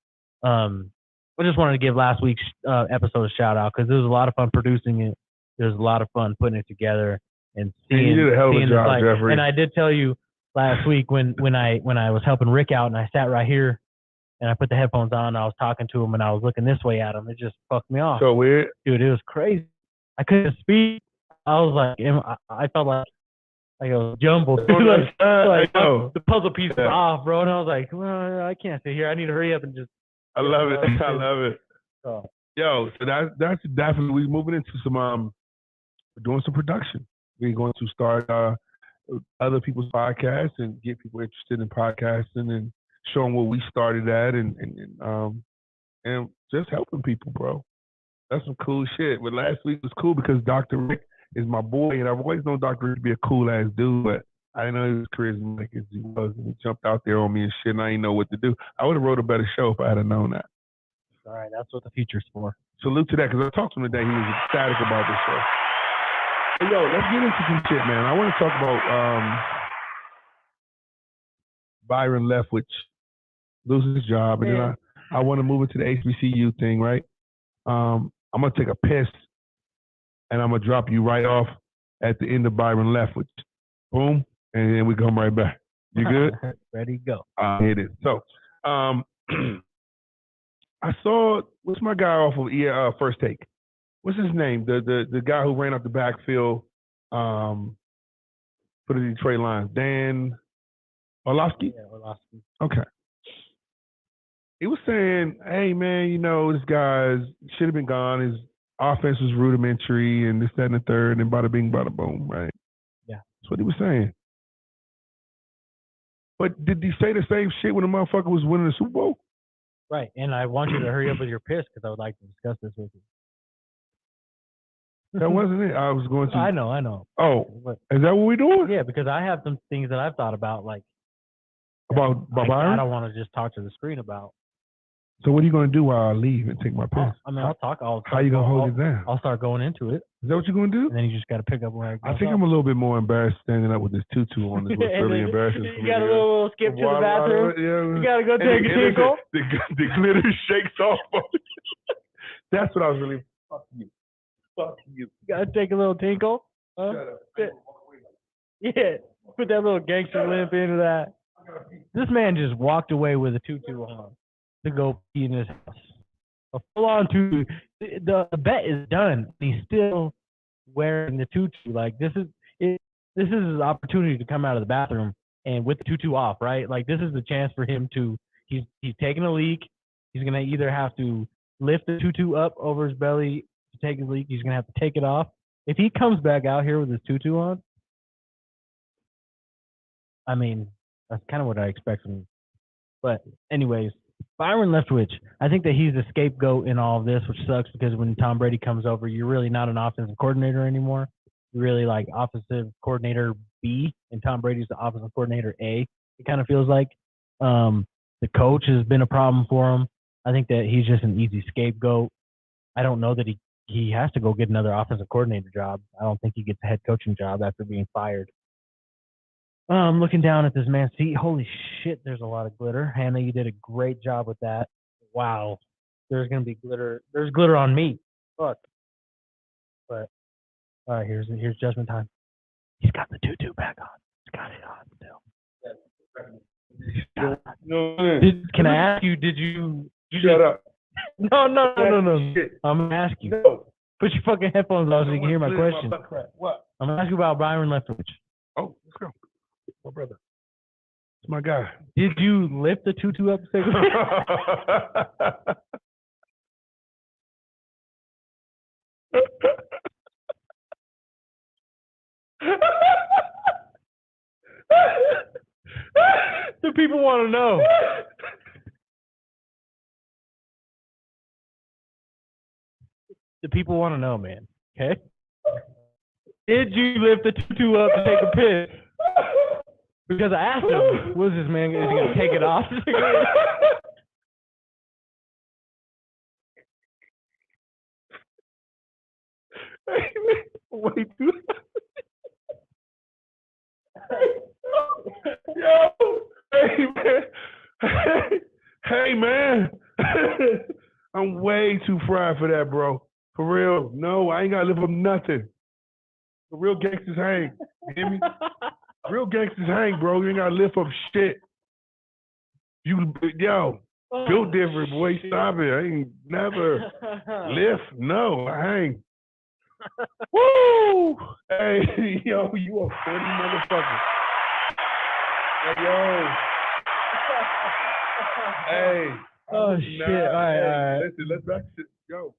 I just wanted to give last week's episode a shout out because it was a lot of fun producing it. It was a lot of fun putting it together and seeing. You did a hell of a job, Jeffrey. And I did tell you last week when I was helping Rick out and I sat right here and I put the headphones on and I was talking to him and I was looking this way at him. It just fucked me off. So weird, dude. It was crazy. I couldn't speak. I was like, I felt like I was jumbled. The puzzle piece is off, bro. And I was like, well, I can't sit here. I need to hurry up and just. I love it. I love it. So that's definitely we're moving into some we're doing some production. We're going to start other people's podcasts and get people interested in podcasting and show them what we started at and just helping people, bro. That's some cool shit. But last week was cool because Dr. Rick is my boy, and I've always known Dr. Rick to be a cool ass dude, but I didn't know he was charismatic as he was. And he jumped out there on me and shit, and I didn't know what to do. I would have wrote a better show if I had known that. All right, that's what the future's for. Salute to that, because I talked to him today. He was ecstatic about this show. Hey, yo, let's get into some shit, man. I want to talk about Byron Leftwich losing his job, and then I want to move into the HBCU thing, right? I'm going to take a piss, and I'm going to drop you right off at the end of Byron Leftwich. Boom, and then we come right back. You good? Ready, go. Here it is. So, I saw, what's my guy off of First Take? What's his name? The guy who ran up the backfield for the Detroit Lions. Dan Orlovsky? Yeah, Orlovsky. Okay. He was saying, hey, man, you know, this guy should have been gone. His offense was rudimentary and this, that, and the third, and bada bing, bada boom, right? Yeah. That's what he was saying. But did he say the same shit when the motherfucker was winning the Super Bowl? Right, and I want you to hurry up with your piss because I would like to discuss this with you. That wasn't it. I was going to. I know. Oh, is that what we're doing? Yeah, because I have some things that I've thought about, like about Byron. I don't want to just talk to the screen about. So what are you going to do while I leave and take my piss? I'll talk. How you going to hold it down? I'll start going into it. Is that what you're going to do? And then you just got to pick up where I think I'm a little bit more embarrassed standing up with this tutu on. This was really embarrassing for me. You got a little skip to the bathroom. Yeah. You got to go take a tinkle. The glitter shakes off. That's what I was really. Fuck you. Fuck you. You got to take a little tinkle. Huh? Shut up. Yeah. Put that little gangster limp into that. This man just walked away with a tutu on to go pee in his house. A full-on tutu. The bet is done. He's still wearing the tutu. Like this is this is his opportunity to come out of the bathroom and with the tutu off, right? Like this is the chance for him to. He's taking a leak. He's gonna either have to lift the tutu up over his belly to take a leak. He's gonna have to take it off. If he comes back out here with his tutu on, I mean, that's kind of what I expect from him. But anyways, Byron Leftwich, I think that he's the scapegoat in all of this, which sucks because when Tom Brady comes over, you're really not an offensive coordinator anymore. You're really like offensive coordinator B, and Tom Brady's the offensive coordinator A. It kind of feels like the coach has been a problem for him. I think that he's just an easy scapegoat. I don't know that he has to go get another offensive coordinator job. I don't think he gets a head coaching job after being fired. Looking down at this man's feet, holy shit, there's a lot of glitter. Hannah, you did a great job with that. Wow. There's going to be glitter. There's glitter on me. Fuck. But, all right, here's judgment time. He's got the tutu back on. He's got it on still. No, Can I ask you, did you shut up. No. I'm going to ask you. No. Put your fucking headphones on so you can hear my question. What? I'm going to ask you about Byron Leftwich. Oh, let's go. My brother. It's my guy. Did you lift the tutu up? The people want to know. The people want to know, man. Okay? Did you lift the tutu up to take a piss? Because I asked him, was this man is he going to take it off? Wait, yo, hey man, I'm way too fried for that, bro. For real, no, I ain't gotta live up nothing. The real gangsters hang. You hear me? Real gangsters hang, bro. You ain't gotta lift up shit. Built different, boy. Stop it. I ain't never lift. No, I hang. Woo! Hey, yo, you a funny motherfucker. Hey, yo. Hey. Oh, shit. All right. Listen, let's back to yo.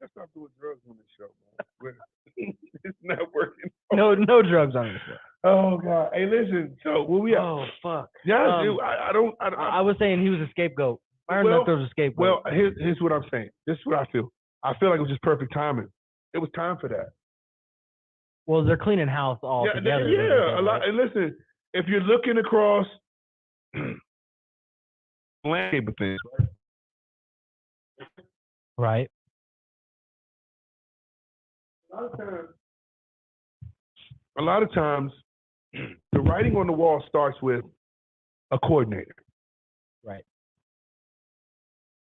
Let's stop doing drugs on this show, man. It's not working. No drugs on this show. Oh God! Hey, listen. So where we at? Oh fuck. Yeah, I was saying he was a scapegoat. Byron Leftwich was a scapegoat. Well, here's what I'm saying. This is what I feel. I feel like it was just perfect timing. It was time for that. Well, they're cleaning house all together. Yeah, a lot. And listen, if you're looking across landscape of things, right? A lot of times, the writing on the wall starts with a coordinator. Right.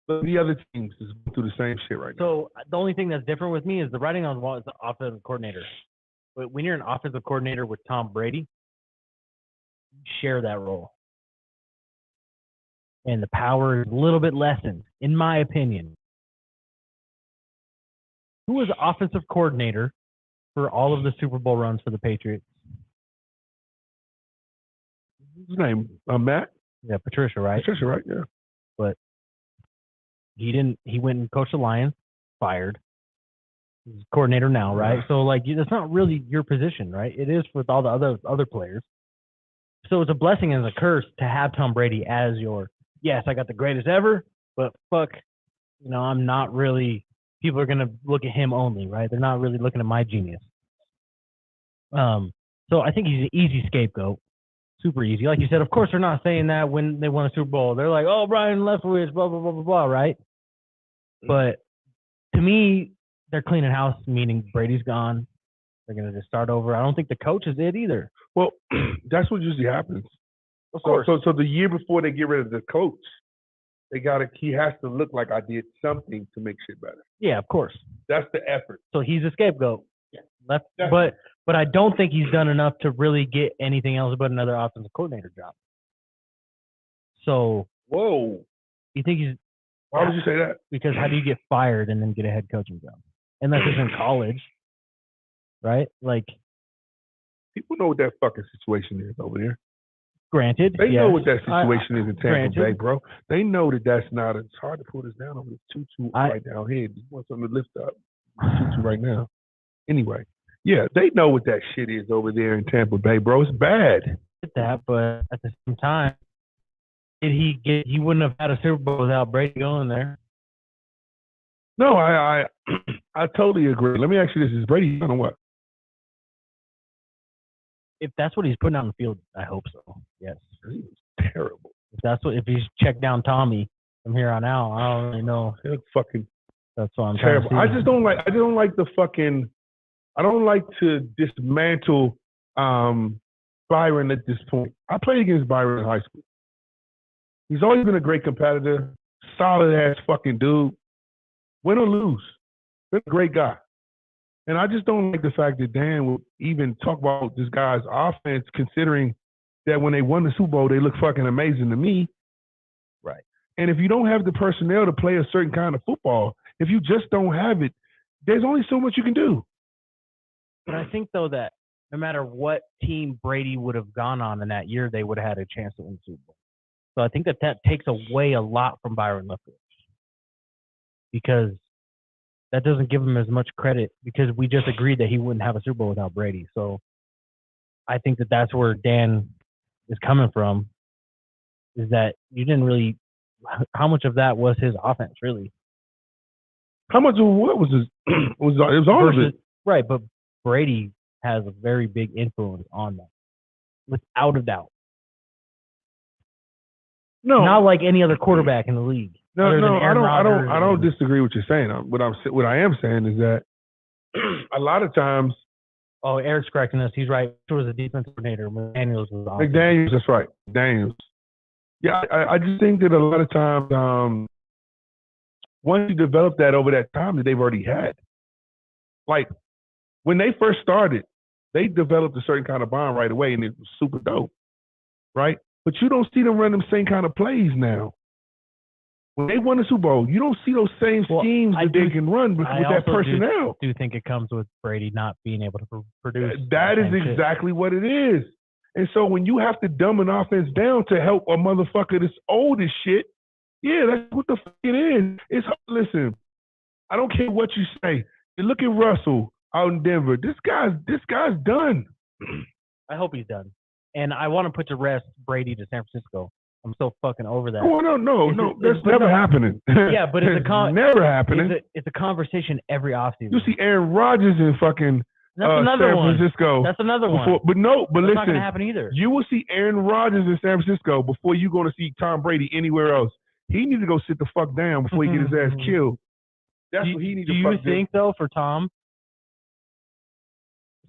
But the other teams is going through the same shit right now. So the only thing that's different with me is the writing on the wall is the offensive coordinator. But when you're an offensive coordinator with Tom Brady, you share that role. And the power is a little bit lessened, in my opinion. Who was the offensive coordinator for all of the Super Bowl runs for the Patriots? His name? Matt? Yeah, Patricia, right? Patricia, right? Yeah. But he went and coached the Lions, fired. He's coordinator now, right? So, like, that's not really your position, right? It is with all the other players. So it's a blessing and a curse to have Tom Brady as your, yes, I got the greatest ever, but fuck, I'm not really, people are going to look at him only, right? They're not really looking at my genius. So I think he's an easy scapegoat. Super easy. Like you said, of course, they're not saying that when they won a Super Bowl. They're like, oh, Byron Leftwich, blah, blah, blah, blah, blah, right? But to me, they're cleaning house, meaning Brady's gone. They're going to just start over. I don't think the coach is it either. Well, that's what usually happens. Of course. So the year before they get rid of the coach, he has to look like I did something to make shit better. Yeah, of course. That's the effort. So he's a scapegoat. Yeah. But I don't think he's done enough to really get anything else but another offensive coordinator job. So whoa. You think he's Why would you say that? Because how do you get fired and then get a head coaching job? Unless it's in college, right? Like, people know what that fucking situation is over there. Granted, they yes, know what that situation is in Tampa granted. Bay, bro. They know that that's not. It's hard to pull this down over this tutu right down here. You want something to lift up tutu right now. Anyway, yeah, they know what that shit is over there in Tampa Bay, bro. It's bad. That, but at the same time, he wouldn't have had a Super Bowl without Brady going there. No, I totally agree. Let me ask you this: is Brady done or what? If that's what he's putting on the field, I hope so. Yes. He was terrible. If he's checked down Tommy from here on out, I don't really know. He looked fucking. That's what I'm terrible. trying to see. I don't like the fucking. I don't like to dismantle Byron at this point. I played against Byron in high school. He's always been a great competitor, solid ass fucking dude. Win or lose, been a great guy. And I just don't like the fact that Dan would even talk about this guy's offense, considering that when they won the Super Bowl, they look fucking amazing to me. Right. And if you don't have the personnel to play a certain kind of football, if you just don't have it, there's only so much you can do. But I think, though, that no matter what team Brady would have gone on in that year, they would have had a chance to win the Super Bowl. So I think that takes away a lot from Byron Leftwich, because that doesn't give him as much credit, because we just agreed that he wouldn't have a Super Bowl without Brady. So I think that that's where Dan is coming from, is that you didn't really – how much of that was his offense, really? How much of what was his – it was all of it. Right, but Brady has a very big influence on that, without a doubt. No. Not like any other quarterback in the league. No, I don't disagree with what you're saying. What I am saying is that a lot of times. Oh, Eric's correcting us. He's right. He was a defensive coordinator. McDaniels was on. McDaniels, that's right. Daniels. Yeah, I just think that a lot of times, once you develop that over that time that they've already had, like when they first started, they developed a certain kind of bond right away, and it was super dope, right? But you don't see them run them same kind of plays now. When they won the Super Bowl, you don't see those same schemes that they can run with that personnel. I do think it comes with Brady not being able to produce. That is exactly what it is. And so when you have to dumb an offense down to help a motherfucker that's old as shit, yeah, that's what the fuck it is. Listen, I don't care what you say. You look at Russell out in Denver. This guy's done. I hope he's done. And I want to put to rest Brady to San Francisco. I'm so fucking over that. Oh, no. That's never happening. Yeah, but it's never happening. It's a conversation every offseason. You see Aaron Rodgers in fucking San Francisco. That's another one. But that's listen. Not going to happen either. You will see Aaron Rodgers in San Francisco before you're going to see Tom Brady anywhere else. He needs to go sit the fuck down before he get his ass killed. That's what he needs to fuck do. Do you think, though, for Tom?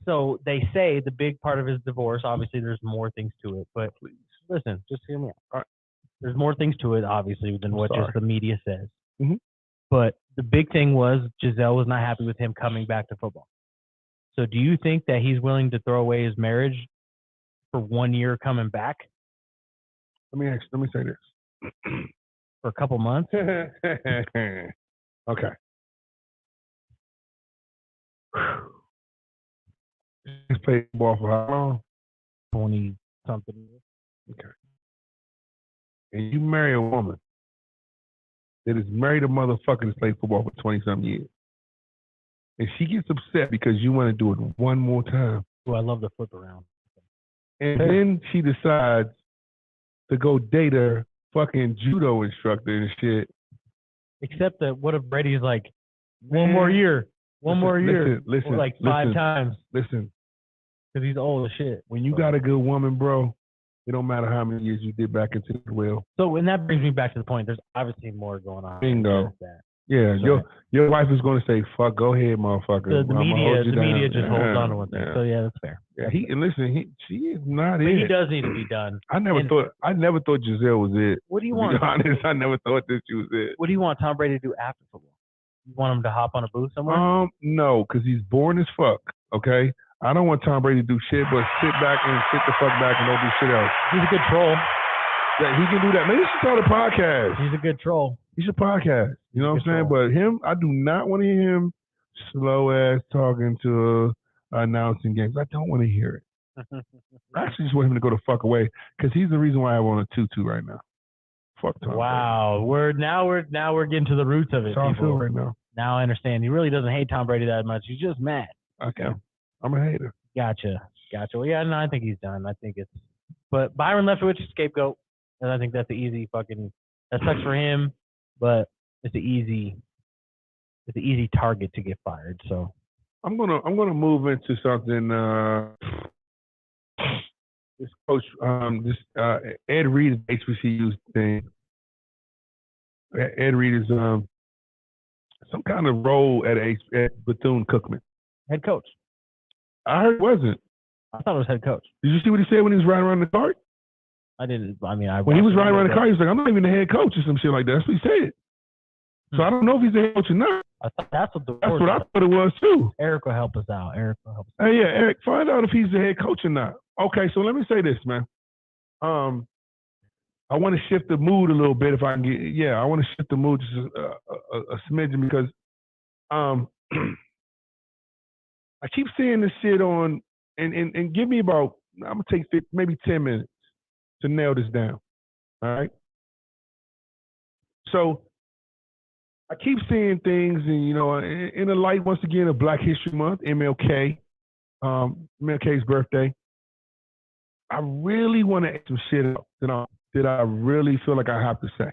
So they say the big part of his divorce, obviously there's more things to it, but listen, just hear me out. All right. There's more things to it, obviously, than what just the media says. Mm-hmm. But the big thing was Giselle was not happy with him coming back to football. So do you think that he's willing to throw away his marriage for 1 year coming back? Let me say this. For a couple months? Okay. He's played ball for how long? 20-something years. Okay. And you marry a woman that has married a motherfucker that's played football for 20-something years. And she gets upset because you want to do it one more time. Oh, I love the flip around. And then she decides to go date her fucking judo instructor and shit. Except that what if Brady's like, one more year. Listen, like 5 times. Listen. Because he's old as shit. When you got a good woman, bro, it don't matter how many years you did back into the well. So, and that brings me back to the point. There's obviously more going on. Bingo. Yeah, so, your wife is going to say, "Fuck, go ahead, motherfucker." The media just holds on to one thing. So yeah, that's fair. Yeah, she is not it. He does need to be done. I never thought Giselle was it. What do you want? To be honest, I never thought that she was it. What do you want Tom Brady to do after football? You want him to hop on a booth somewhere? No, because he's boring as fuck. Okay. I don't want Tom Brady to do shit but sit the fuck back and don't do shit else. He's a good troll. that he can do that. Maybe he should start a podcast. He's a good troll. He should podcast. You know what I'm saying? But him, I do not want to hear him slow ass talking to announcing games. I don't want to hear it. I actually just want him to go the fuck away because he's the reason why I want a 2-2 right now. Fuck Tom. Wow, Brady. we're getting to the roots of it. That's how I feel right now. Now I understand. He really doesn't hate Tom Brady that much. He's just mad. Okay, I'm a hater. Gotcha. Well, yeah, no, I think he's done. I think it's. But Byron Leftwich is scapegoat, and I think that's the easy fucking. That sucks for him, but it's an easy target to get fired. So I'm gonna move into something. This coach, Ed Reed HBCUs thing. Ed Reed is some kind of role at Bethune-Cookman. Head coach. I heard it wasn't. I thought it was head coach. Did you see what he said when he was riding around the cart? I didn't. I mean, when he was riding around the car, he was like, "I'm not even the head coach" or some shit like that. That's what he said. So I don't know if he's the head coach or not. I thought that's what I thought it was too. Eric will help us out. Hey, yeah, Eric, find out if he's the head coach or not. Okay, so let me say this, man. I want to shift the mood a little bit if I can get. Yeah, I want to shift the mood just a smidgen because I keep seeing this shit on and give me about. I'm gonna take maybe 10 minutes to nail this down. All right. So I keep seeing things, and in the light once again of Black History Month, MLK's birthday. I really want to add some shit up that I really feel like I have to say.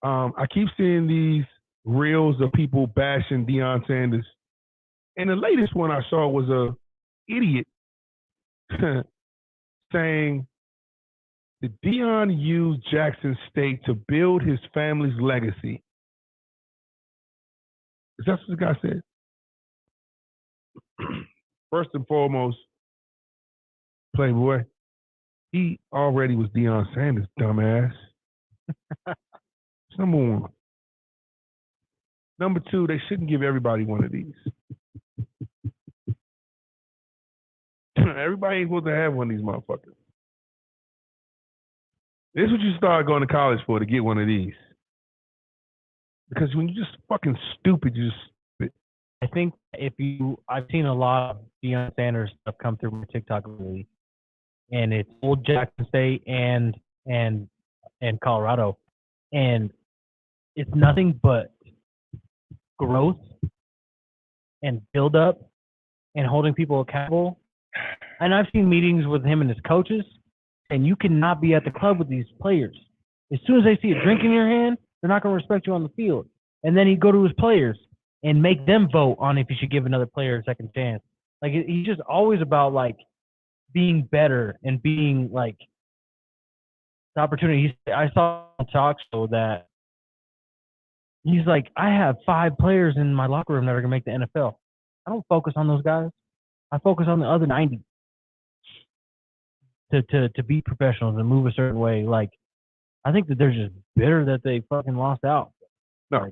I keep seeing these reels of people bashing Deion Sanders, and the latest one I saw was a idiot saying that Deion used Jackson State to build his family's legacy. Is that what the guy said? First and foremost, Playboy, he already was Deion Sanders, dumbass. That's number one. Number two, they shouldn't give everybody one of these. Everybody ain't supposed to have one of these motherfuckers. This is what you start going to college for, to get one of these. Because when you're just fucking stupid, you're just stupid. I think I've seen a lot of Deion Sanders stuff come through my TikTok lately, and it's old Jackson State and Colorado, and it's nothing but growth and build up and holding people accountable. And I've seen meetings with him and his coaches, and you cannot be at the club with these players. As soon as they see a drink in your hand, they're not going to respect you on the field. And then he'd go to his players and make them vote on if he should give another player a second chance. Like, he's just always about, like, being better and being, like, the opportunity. I saw on a talk show that he's like, I have 5 players in my locker room that are going to make the NFL. I don't focus on those guys. I focus on the other 90 to be professionals and move a certain way. Like, I think that they're just bitter that they fucking lost out. No.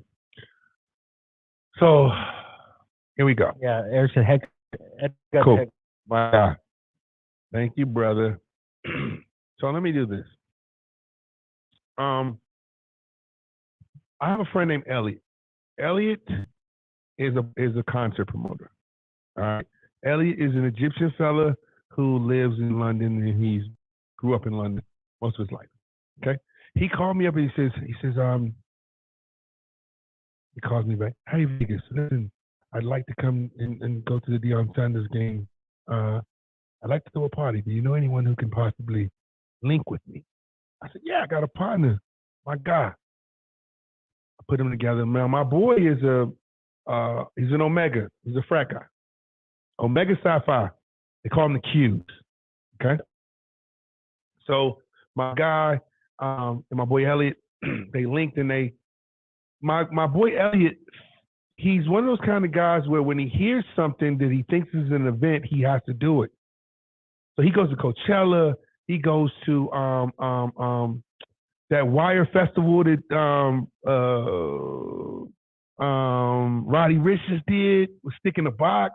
So, here we go. Yeah, Eric said, heck. Cool. My God. Thank you, brother. So, let me do this. I have a friend named Elliot. Elliot is a concert promoter. All right. Elliot is an Egyptian fella who lives in London, and he grew up in London most of his life. Okay. He called me up and he calls me back. Hey, Vegas, listen, I'd like to come and go to the Deion Sanders game. I'd like to throw a party. Do you know anyone who can possibly link with me? I said, yeah, I got a partner. My guy. I put them together. Now, my boy is he's an Omega. He's a frat guy. Omega Sci-Fi. They call him the Qs. Okay? So my guy and my boy Elliot, they linked, and my boy Elliot, he's one of those kind of guys where when he hears something that he thinks is an event, he has to do it. So he goes to Coachella. He goes to that Wire Festival that Roddy Ricch just did with Stick in the Box.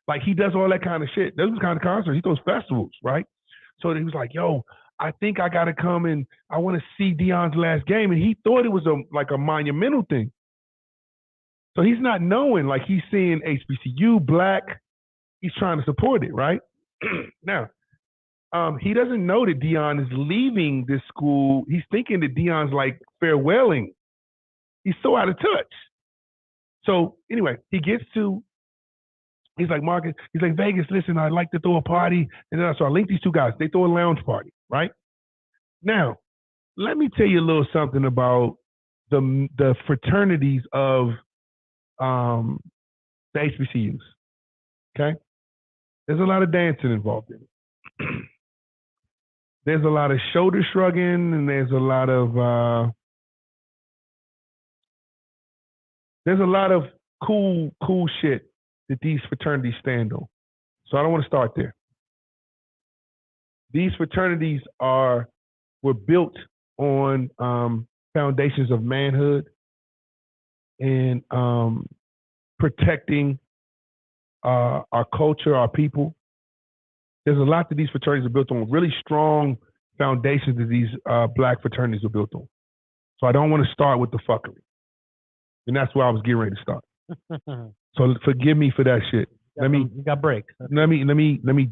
Like, he does all that kind of shit. Those kind of concerts. He throws festivals, right? So he was like, yo, I think I got to come and I want to see Deion's last game. And he thought it was like a monumental thing. So he's not knowing, like he's seeing HBCU, black. He's trying to support it, right? Now, he doesn't know that Deion is leaving this school. He's thinking that Deion's like farewelling. He's so out of touch. So anyway, he's like, Marcus, he's like, Vegas, listen, I'd like to throw a party. And then so I link these two guys. They throw a lounge party, right? Now, let me tell you a little something about the fraternities of the HBCUs, okay? There's a lot of dancing involved in it. There's a lot of shoulder shrugging, and there's a lot of cool shit that these fraternities stand on. So I don't want to start there. These fraternities were built on foundations of manhood and protecting our culture, our people. There's a lot that these fraternities are built on, really strong foundations that these black fraternities are built on. So I don't want to start with the fuckery. And that's where I was getting ready to start. So forgive me for that shit. You got breaks. Let me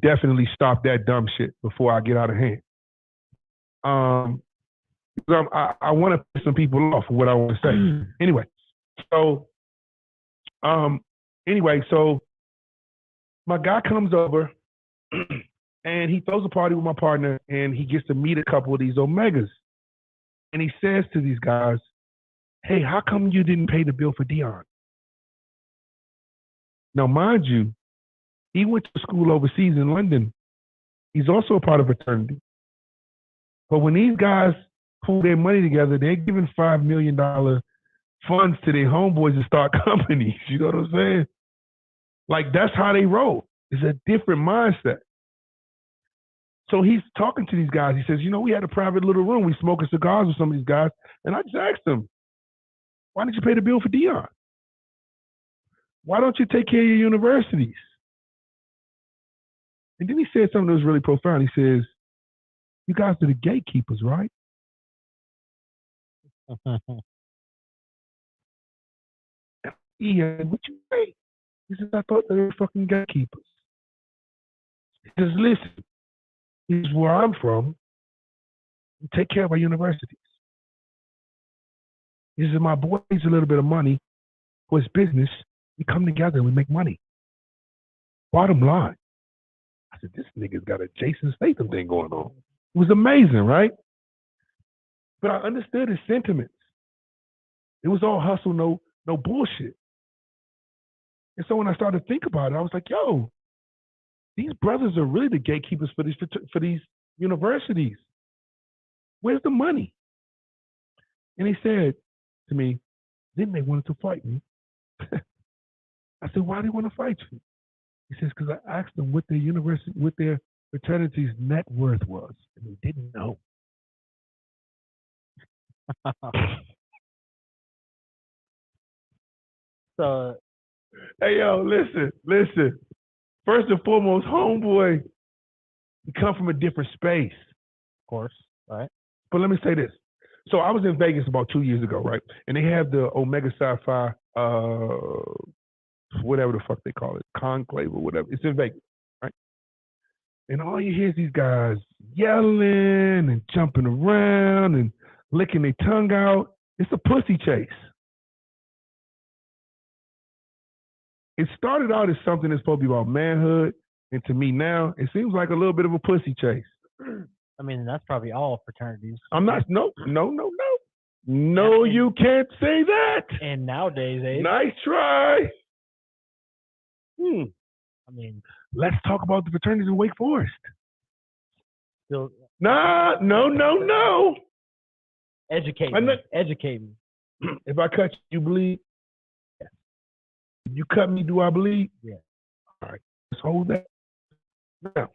definitely stop that dumb shit before I get out of hand. I want to piss some people off for what I want to say. Anyway, so my guy comes over and he throws a party with my partner and he gets to meet a couple of these Omegas. And he says to these guys, hey, how come you didn't pay the bill for Deion? Now, mind you, he went to school overseas in London. He's also a part of a fraternity. But when these guys pool their money together, they're giving $5 million funds to their homeboys to start companies. You know what I'm saying? Like, that's how they roll. It's a different mindset. So he's talking to these guys. He says, we had a private little room. We smoking cigars with some of these guys. And I just asked them, why didn't you pay the bill for Deion? Why don't you take care of your universities? And then he said something that was really profound. He says, you guys are the gatekeepers, right? Yeah, what you say? He says, I thought they were fucking gatekeepers. He says, listen, this is where I'm from. We take care of our universities. He says, my boy needs a little bit of money for his business. We come together and we make money. Bottom line. I said, this nigga's got a Jason Statham thing going on. It was amazing, right? But I understood his sentiments. It was all hustle, no bullshit. And so when I started to think about it, I was like, yo, these brothers are really the gatekeepers for these universities. Where's the money? And he said to me, then they wanted to fight me. I said, why do they want to fight you? He says, because I asked them what their fraternity's net worth was, and they didn't know. So, hey, yo, listen. First and foremost, homeboy, we come from a different space. Of course, right? But let me say this. So I was in Vegas about 2 years ago, right? And they have the Omega Psi whatever the fuck they call it, conclave or whatever. It's in Vegas, right? And all you hear is these guys yelling and jumping around and licking their tongue out. It's a pussy chase. It started out as something that's supposed to be about manhood, and to me now, it seems like a little bit of a pussy chase. I mean, that's probably all fraternities. I'm not, no, you can't say that. And nowadays, nice try. I mean, let's talk about the fraternities in Wake Forest. Still, no. Educate me. If I cut you bleed? Yes. If you cut me, do I bleed? Yeah. All right, let's hold that. Now,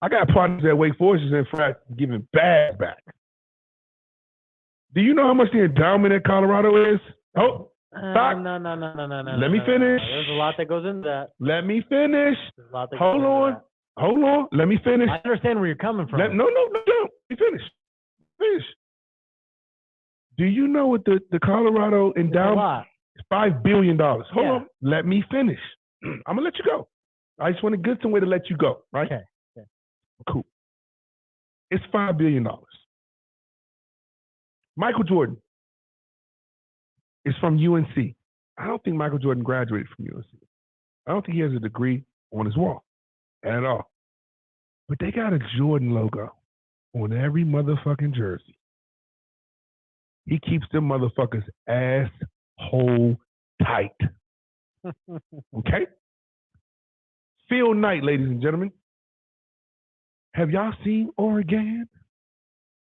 I got partners at Wake Forest in fact giving bad back. Do you know how much the endowment at Colorado is? Oh, stop. No. Let me finish. There's a lot that goes into that. Let me finish. There's a lot that Hold goes on. into Hold on. Let me finish. I understand where you're coming from. No. Let me finish. Do you know what the Colorado It's a endowment? lot. It's $5 billion. Hold Yeah. on. Let me finish. I'm going to let you go. I just want to get some way to let you go, right? Okay. Cool. It's $5 billion. Michael Jordan is from UNC. I don't think Michael Jordan graduated from UNC. I don't think he has a degree on his wall at all. But they got a Jordan logo on every motherfucking jersey. He keeps them motherfuckers asshole tight. Okay? Phil Knight, ladies and gentlemen. Have y'all seen Oregon?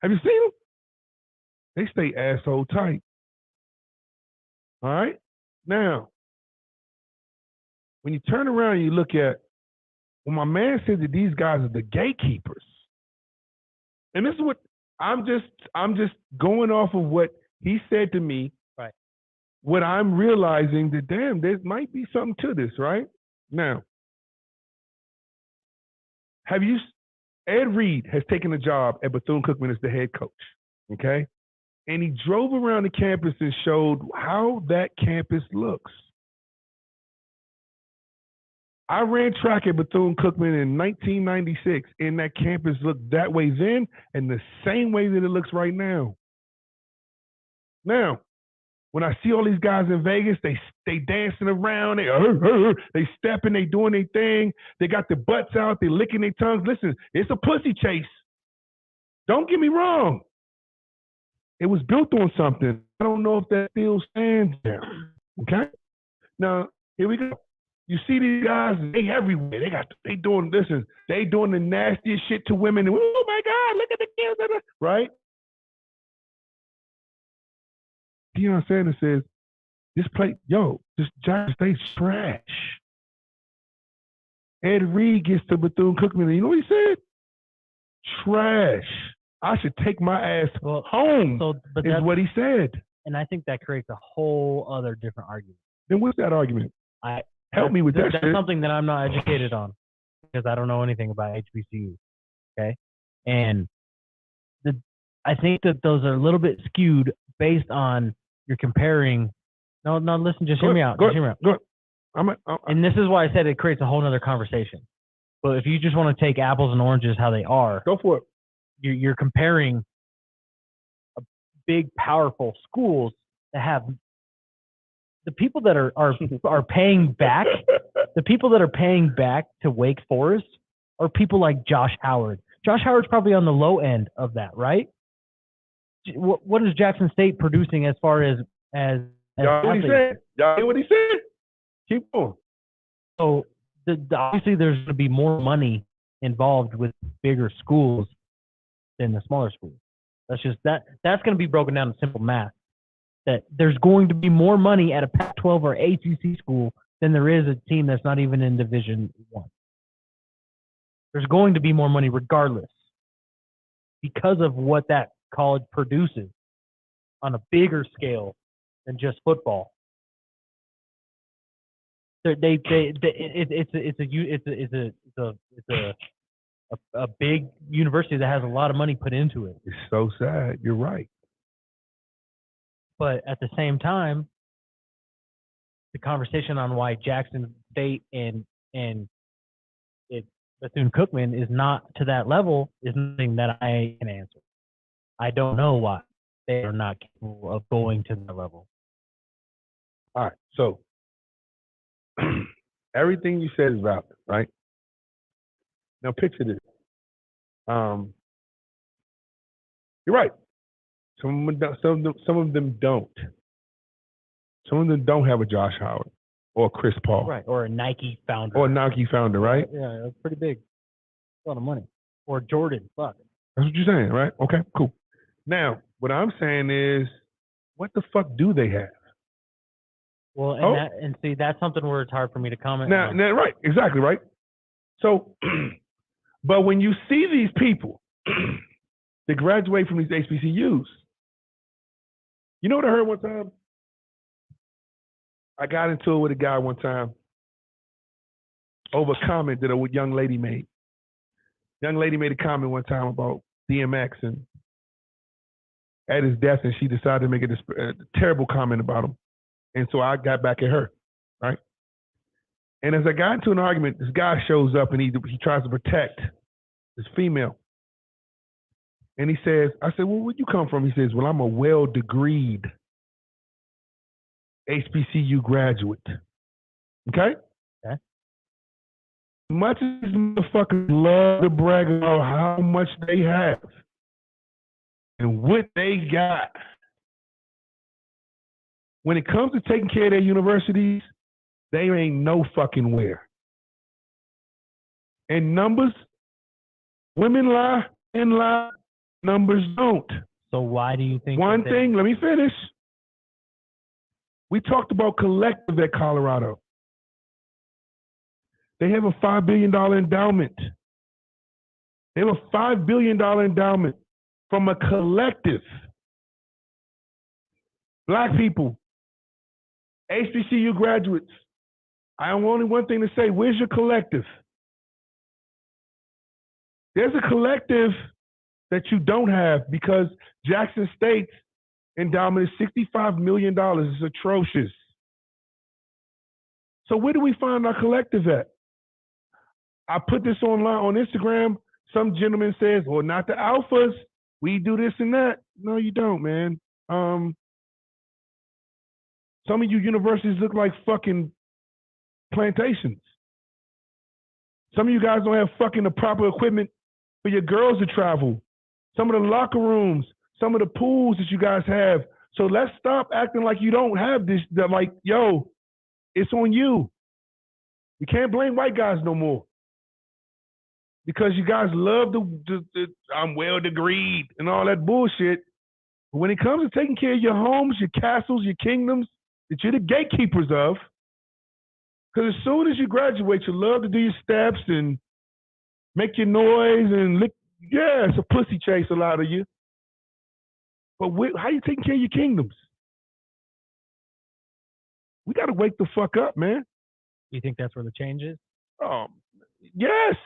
Have you seen them? They stay asshole tight. All right? Now, when you turn around and you look at, well, my man said that these guys are the gatekeepers. And this is what I'm just going off of what he said to me. Right. What I'm realizing that, damn, there might be something to this, right? Now, Ed Reed has taken a job at Bethune-Cookman as the head coach, okay? And he drove around the campus and showed how that campus looks. I ran track at Bethune-Cookman in 1996, and that campus looked that way then and the same way that it looks right now. Now, when I see all these guys in Vegas, they dancing around, they stepping, they doing their thing, they got their butts out, they licking their tongues. Listen, it's a pussy chase. Don't get me wrong. It was built on something. I don't know if that still stands there. Okay? Now, here we go. You see these guys, they everywhere. They doing this and they doing the nastiest shit to women. And, oh my God, look at the kids, right? Deion Sanders says, this Jackson State's trash. Ed Reed gets to Bethune-Cookman, and you know what he said? Trash. I should take my ass home, is what he said. And I think that creates a whole other different argument. Then what's that argument? Help me with that shit. That's something that I'm not educated on because I don't know anything about HBCUs, okay? And I think that those are a little bit skewed based on you're comparing. No, listen, just hear me out. Go ahead. And this is why I said it creates a whole other conversation. But if you just want to take apples and oranges how they are, go for it. You're comparing big, powerful schools that have the people that are paying back. The people that are paying back to Wake Forest are people like Josh Howard. Josh Howard's probably on the low end of that, right? What is Jackson State producing as far as Y'all what he said? Y'all hear what he said? Keep going. So obviously there's going to be more money involved with bigger schools than the smaller schools. That's just that's going to be broken down in simple math. That there's going to be more money at a Pac-12 or ACC school than there is a team that's not even in Division I. There's going to be more money regardless because of what that college produces on a bigger scale than just football. It's a big university that has a lot of money put into it. It's so sad. You're right. But at the same time, the conversation on why Jackson State and Bethune-Cookman is not to that level is nothing that I can answer. I don't know why they are not capable of going to that level. All right. So everything you said is valid, right? Now picture this. You're right. Some of them don't. Some of them don't have a Josh Howard or a Chris Paul. Right. Or a Nike founder. Right? Yeah, that's pretty big. A lot of money. Or Jordan. Fuck. That's what you're saying, right? Okay, cool. Now, what I'm saying is, what the fuck do they have? Well, and see, that's something where it's hard for me to comment on. Now, right, exactly, right? So, but when you see these people that graduate from these HBCUs, you know what I heard one time? I got into it with a guy one time over a comment that a young lady made. Young lady made a comment one time about DMX and at his death, and she decided to make a terrible comment about him. And so I got back at her, right? And as I got into an argument, this guy shows up and he tries to protect this female. And he says, I said, well, where'd you come from? He says, well, I'm a well-degreed HBCU graduate. Okay? Okay. Much as motherfuckers love to brag about how much they have and what they got, when it comes to taking care of their universities, they ain't no fucking where. And numbers, women lie and lie, numbers don't. So why do you think One thing, let me finish. We talked about collective at Colorado. They have a $5 billion endowment. They have a $5 billion endowment from a collective. Black people, HBCU graduates. I have only one thing to say. Where's your collective? There's a collective that you don't have because Jackson State's endowment is $65 million. It's atrocious. So where do we find our collective at? I put this online on Instagram. Some gentleman says, well, not the alphas. We do this and that. No, you don't, man. Some of you universities look like fucking plantations. Some of you guys don't have fucking the proper equipment for your girls to travel. Some of the locker rooms, some of the pools that you guys have. So let's stop acting like you don't have this. That like, yo, it's on you. You can't blame white guys no more. Because you guys love the I'm well-degreed and all that bullshit. But when it comes to taking care of your homes, your castles, your kingdoms, that you're the gatekeepers of, because as soon as you graduate, you love to do your steps and make your noise and lick. Yeah, it's a pussy chase, a lot of you. But how you taking care of your kingdoms? We got to wake the fuck up, man. You think that's where the change is? Yes.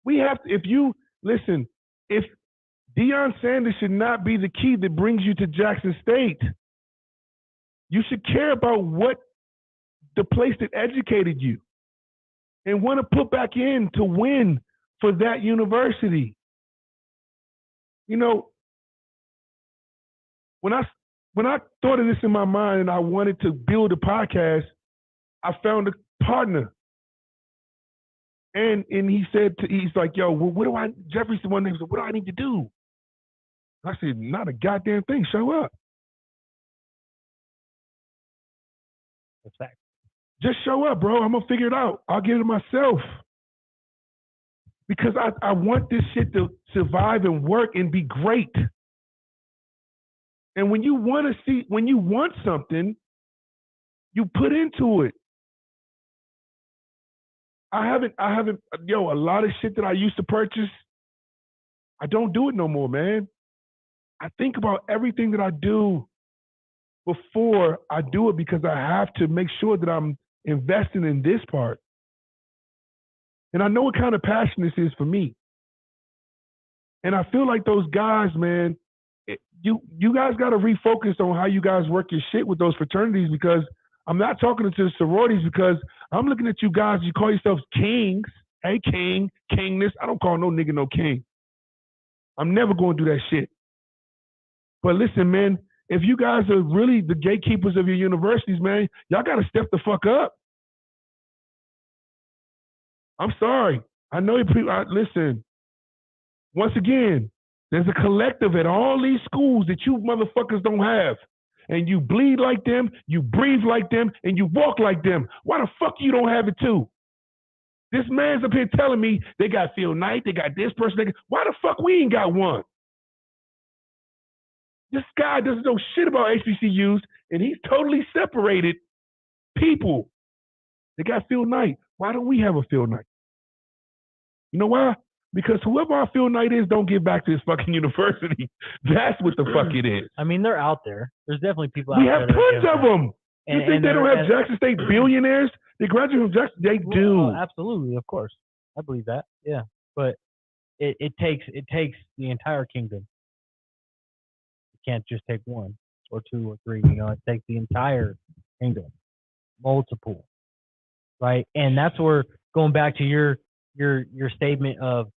We have to, if Deion Sanders should not be the key that brings you to Jackson State, you should care about what the place that educated you and want to put back in to win for that university. You know, when I thought of this in my mind and I wanted to build a podcast, I found a partner. And he's like, yo, well, Jeffrey said one day, what do I need to do? I said, not a goddamn thing, show up. That's fact. Just show up, bro. I'm going to figure it out. I'll get it myself. Because I want this shit to survive and work and be great. And when you want something, you put into it. I haven't, a lot of shit that I used to purchase, I don't do it no more, man. I think about everything that I do before I do it because I have to make sure that I'm investing in this part. And I know what kind of passion this is for me. And I feel like those guys, man, you guys got to refocus on how you guys work your shit with those fraternities, because I'm not talking to the sororities, because I'm looking at you guys, you call yourselves kings. Hey, king, kingness. I don't call no nigga no king. I'm never going to do that shit. But listen, man, if you guys are really the gatekeepers of your universities, man, y'all got to step the fuck up. I'm sorry. I know you listen, once again, there's a collective at all these schools that you motherfuckers don't have. And you bleed like them, you breathe like them, and you walk like them. Why the fuck you don't have it too? This man's up here telling me they got Phil Knight, they got this person. Why the fuck we ain't got one? This guy doesn't know shit about HBCUs, and he's totally separated people. They got Phil Knight. Why don't we have a Phil Knight? You know why? Because whoever our Phil Knight is don't give back to his fucking university. That's what the fuck it is. I mean, they're out there. There's definitely people out we there. We have tons of them. You think they don't have Jackson State billionaires? They graduate from Jackson. They do. Absolutely, of course. I believe that. Yeah, but it takes the entire kingdom. You can't just take one or two or three. It takes the entire kingdom, multiple, right? And that's where going back to your statement of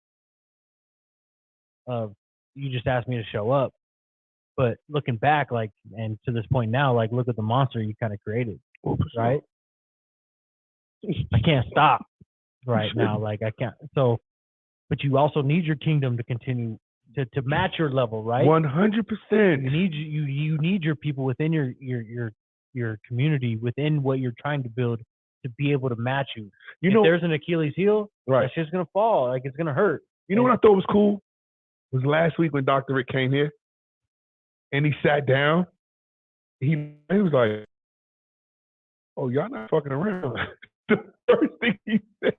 you just asked me to show up, but looking back, like, and to this point now, like, look at the monster you kind of created, right? I can't stop right now, like I can't. So, but you also need your kingdom to continue to match your level, right? 100%. You need your people within your community, within what you're trying to build, to be able to match you. If there's an Achilles heel, right, that's just gonna fall. Like, it's gonna hurt. You know what I thought was cool? It was last week when Dr. Rick came here and he sat down. He was like, "Oh, y'all not fucking around." The first thing he said.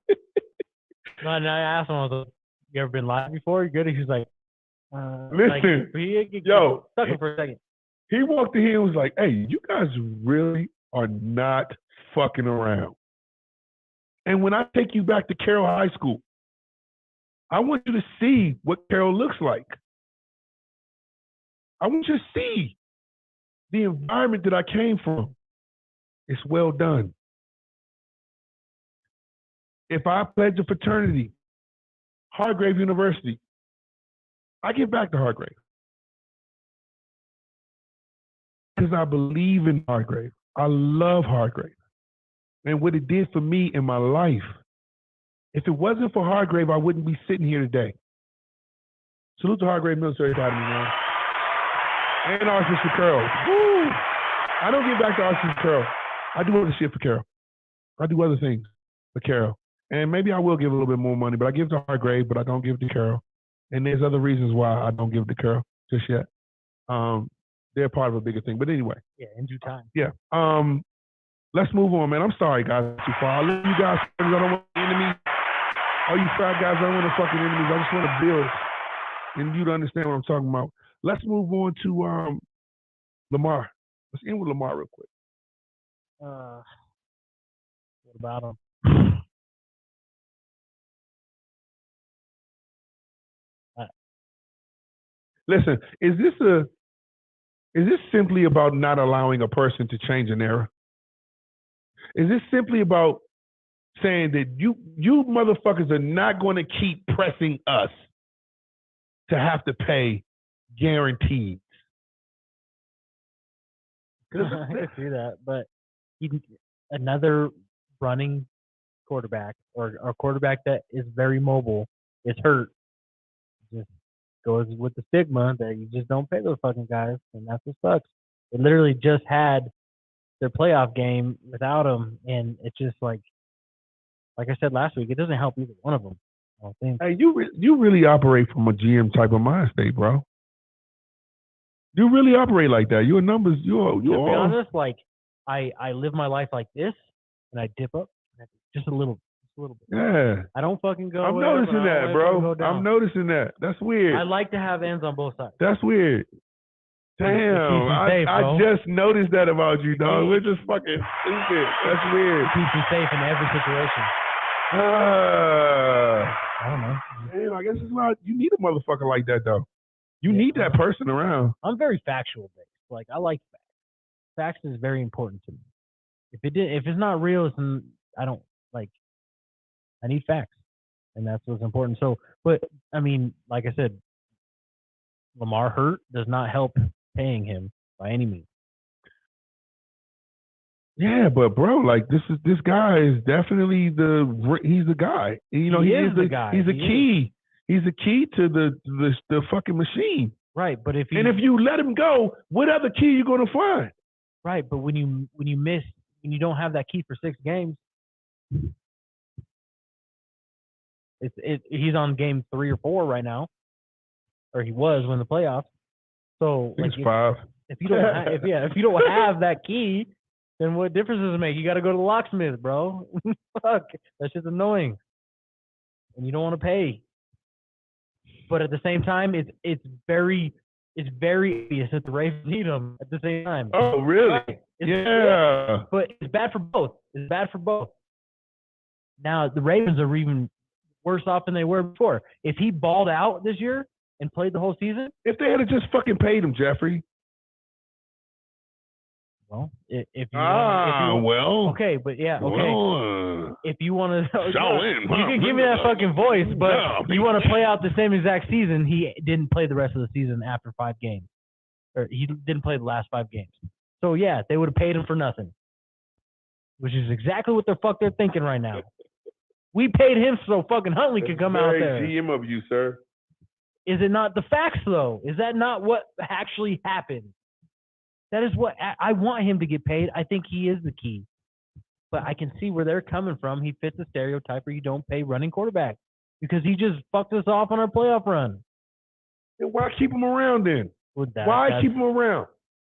No, and I asked him, I was like, "You ever been live before? You good?" He's like, "Listen, yo, stuck him for a second." He walked in here and was like, "Hey, you guys really are not fucking around." And when I take you back to Carroll High School, I want you to see what Carroll looks like. I want you to see the environment that I came from. It's well done. If I pledge a fraternity, Hargrave University, I give back to Hargrave. Because I believe in Hargrave. I love Hargrave. And what it did for me in my life. If it wasn't for Hargrave, I wouldn't be sitting here today. Salute to Hargrave Military Academy, man. And Archbishop Carroll. Woo! I don't give back to Archbishop Carroll. I do other shit for Carroll. I do other things for Carroll. And maybe I will give a little bit more money, but I give to Hargrave, but I don't give to Carroll. And there's other reasons why I don't give to Carroll just yet. They're part of a bigger thing. But anyway. Yeah, in due time. Yeah. Let's move on, man. I'm sorry, guys, too far. I love you guys. I don't want enemies. All you fat guys, I don't want fucking enemies. I just want to build and you to understand what I'm talking about. Let's move on to Lamar. Let's end with Lamar real quick. What about him? Listen, is this simply about not allowing a person to change an era? Is this simply about saying that you motherfuckers are not going to keep pressing us to have to pay guarantees? I can see that, but another running quarterback or a quarterback that is very mobile is hurt. Just goes with the stigma that you just don't pay those fucking guys, and that's what sucks. They literally just had their playoff game without him, and it's just like I said last week, it doesn't help either one of them. I don't think. Hey, you really operate from a GM type of mind state, bro. You really operate like that. Your numbers, you're to be honest, like I live my life like this, and I dip up just a little bit. Yeah. I don't fucking go. I'm noticing that, bro. I'm noticing that. That's weird. I like to have ends on both sides. That's weird. Damn, I just noticed that about you, dog. We're just fucking stupid. That's weird. Keeps me safe in every situation. I don't know. Damn, I guess it's not. You need a motherfucker like that, though. You need that person around. I'm very factual based. Like, I like facts. Facts is very important to me. If it's not real, I don't like. I need facts, and that's what's important. So, but I mean, like I said, Lamar hurt does not help paying him by any means. Yeah, but bro, like this guy is definitely he's the guy. You know, he is the guy. He's a key. He's the key to the fucking machine. Right, but if you let him go, what other key are you gonna find? Right, but when you don't have that key for 6 games, he's on game 3 or 4 right now, or he was when the playoffs. So like 5. If you don't have that key, then what difference does it make? You got to go to the locksmith, bro. Fuck, that's just annoying, and you don't want to pay. But at the same time, it's very obvious that the Ravens need him at the same time. Oh, really? Yeah. But it's bad for both. Now the Ravens are even worse off than they were before. If he balled out this year and played the whole season, if they had just fucking paid him, Jeffrey. well, if you want, well. okay, but yeah, okay. Well, if you want to, you can give me that fucking voice, but you want to play out the same exact season. He didn't play the rest of the season after 5 games, or he didn't play the last 5 games. So yeah, they would have paid him for nothing, which is exactly what they're thinking right now. We paid him so fucking Huntley could come out there. GM of you, sir. Is it not the facts though? Is that not what actually happened? That is what I want him to get paid. I think he is the key. But I can see where they're coming from. He fits the stereotype where you don't pay running quarterback because he just fucked us off on our playoff run. Then why keep him around then? Why keep him around?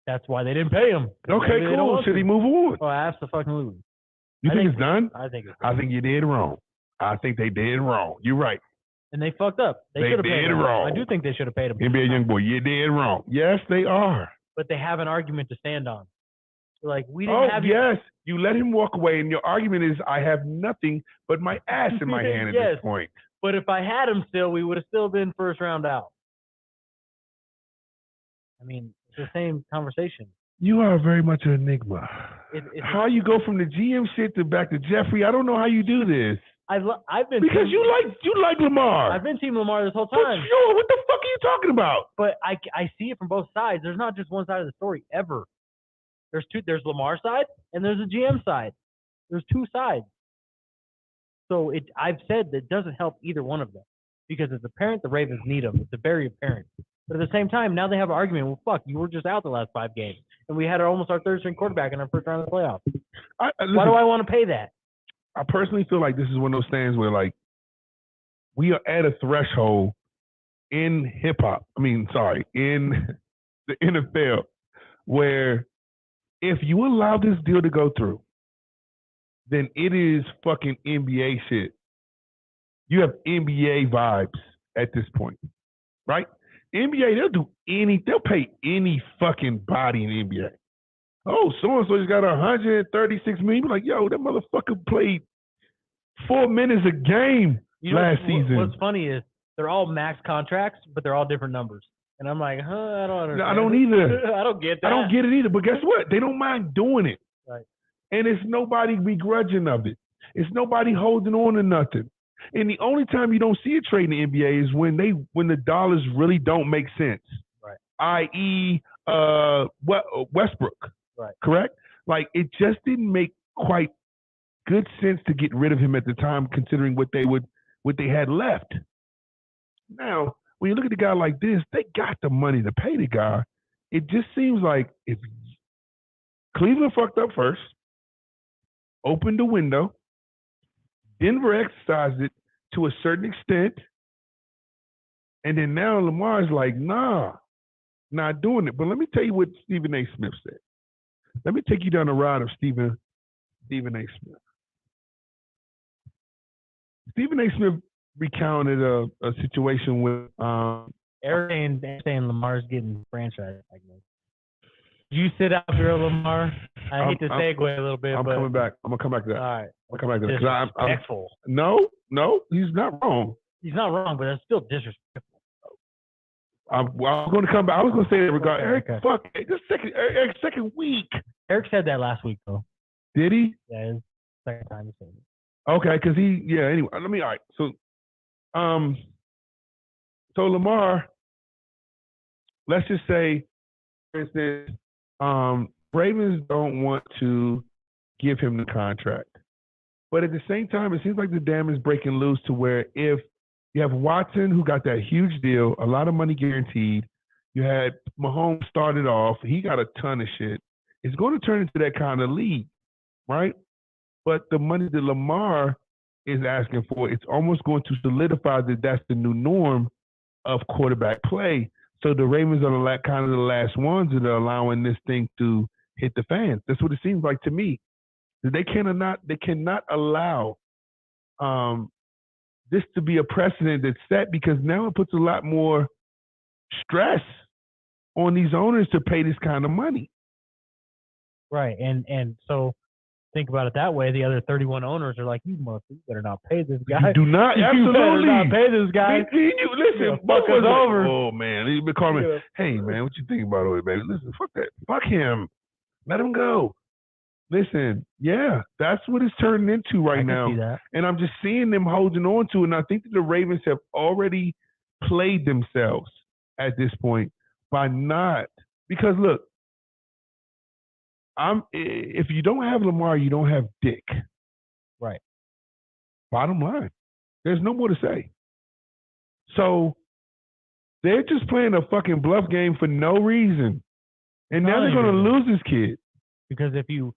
That's why they didn't pay him. Okay, cool. Should he move on? Oh, absolutely. You think it's done? I think it's done. I think you did wrong. I think they did wrong. You're right. And they fucked up. They should have paid him. Wrong. I do think they should have paid him. NBA young boy, you did wrong. Yes, they are. But they have an argument to stand on. Like we didn't have. Yes, you let him walk away, and your argument is, I have nothing but my ass in my hand at this point. But if I had him still, we would have still been first round out. I mean, it's the same conversation. You are very much an enigma. How you go from the GM shit to back to Jeffrey? I don't know how you do this. I've been because you like Lamar. I've been Team Lamar this whole time. But sure, what the fuck are you talking about? But I see it from both sides. There's not just one side of the story ever. There's two. There's Lamar's side and there's the GM side. There's 2 sides. So I've said that it doesn't help either one of them because as a parent, the Ravens need them. It's very apparent. But at the same time, now they have an argument. Well, fuck, you were just out the last 5 games, and we had almost our 3rd-string quarterback in our first round of the playoffs. Why do I want to pay that? I personally feel like this is one of those things where, like, we are at a threshold in hip-hop. In the NFL, where if you allow this deal to go through, then it is fucking NBA shit. You have NBA vibes at this point, right? NBA, they'll pay any fucking body in the NBA. Oh, so-and-so just got $136 million. Like, yo, that motherfucker played 4 minutes a game last season. What's funny is they're all max contracts, but they're all different numbers. And I'm like, I don't understand. No, I don't either. I don't get that. I don't get it either. But guess what? They don't mind doing it. Right. And it's nobody begrudging of it. It's nobody holding on to nothing. And the only time you don't see a trade in the NBA is when the dollars really don't make sense. Right. I.e., Westbrook. Right. Correct? Like, it just didn't make quite good sense to get rid of him at the time, considering what they had left. Now, when you look at a guy like this, they got the money to pay the guy. It just seems like if Cleveland fucked up first, opened the window, Denver exercised it to a certain extent, and then now Lamar's like, nah, not doing it. But let me tell you what Stephen A. Smith said. Let me take you down the road of Stephen A. Smith. Stephen A. Smith recounted a situation with Eric saying Lamar's getting franchised. Did you sit out there, Lamar? I hate to segue a little bit. I'm coming back. I'm gonna come back to that. All right. I'm coming back to that. Disrespectful. No, he's not wrong. He's not wrong, but that's still disrespectful. I'm going to come back. I was going to say that regard. Eric, fuck, Eric's second week. Eric said that last week, though. Did he? Yeah, his second time he said it. Okay, because anyway, all right. So Lamar, let's just say, for instance, Ravens don't want to give him the contract. But at the same time, it seems like the dam is breaking loose to where if you have Watson, who got that huge deal, a lot of money guaranteed. You had Mahomes started off. He got a ton of shit. It's going to turn into that kind of league, right? But the money that Lamar is asking for, it's almost going to solidify that that's the new norm of quarterback play. So the Ravens are kind of the last ones that are allowing this thing to hit the fans. That's what it seems like to me. They cannot allow this to be a precedent that's set, because now it puts a lot more stress on these owners to pay this kind of money. Right. And so think about it that way, the other 31 owners are like, you better not pay this guy. You do not. You Absolutely. better not pay this guy. Listen, fuck us over. Oh, man. He's been calling me, hey, man, what you think about it, baby? Listen, fuck that. Fuck him. Let him go. Listen, yeah, that's what it's turning into right now. See that. And I'm just seeing them holding on to it. And I think that the Ravens have already played themselves at this point by not. Because, look, if you don't have Lamar, you don't have Dick. Right. Bottom line. There's no more to say. So they're just playing a fucking bluff game for no reason. And now they're going to lose this kid. Because if you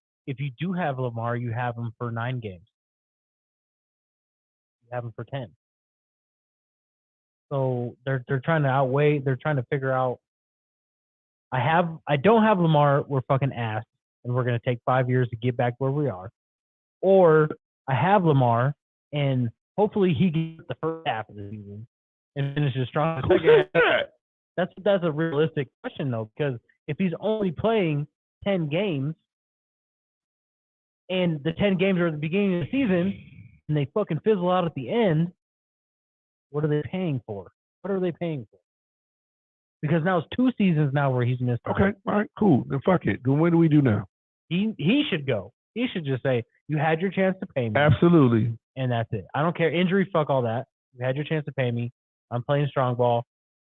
do have Lamar, you have him for 9 games. You have him for 10. So they're trying to outweigh. They're trying to figure out. I don't have Lamar. We're fucking ass, and we're gonna take 5 years to get back where we are. Or I have Lamar, and hopefully he gets the first half of the season and finishes strong. That's a realistic question though, because if he's only playing 10 games. And the 10 games are at the beginning of the season, and they fucking fizzle out at the end, what are they paying for? What are they paying for? Because now it's 2 seasons now where he's missed. Okay, all right, cool. Then fuck it. Then what do we do now? He should go. He should just say, you had your chance to pay me. Absolutely. And that's it. I don't care. Injury, fuck all that. You had your chance to pay me. I'm playing strong ball.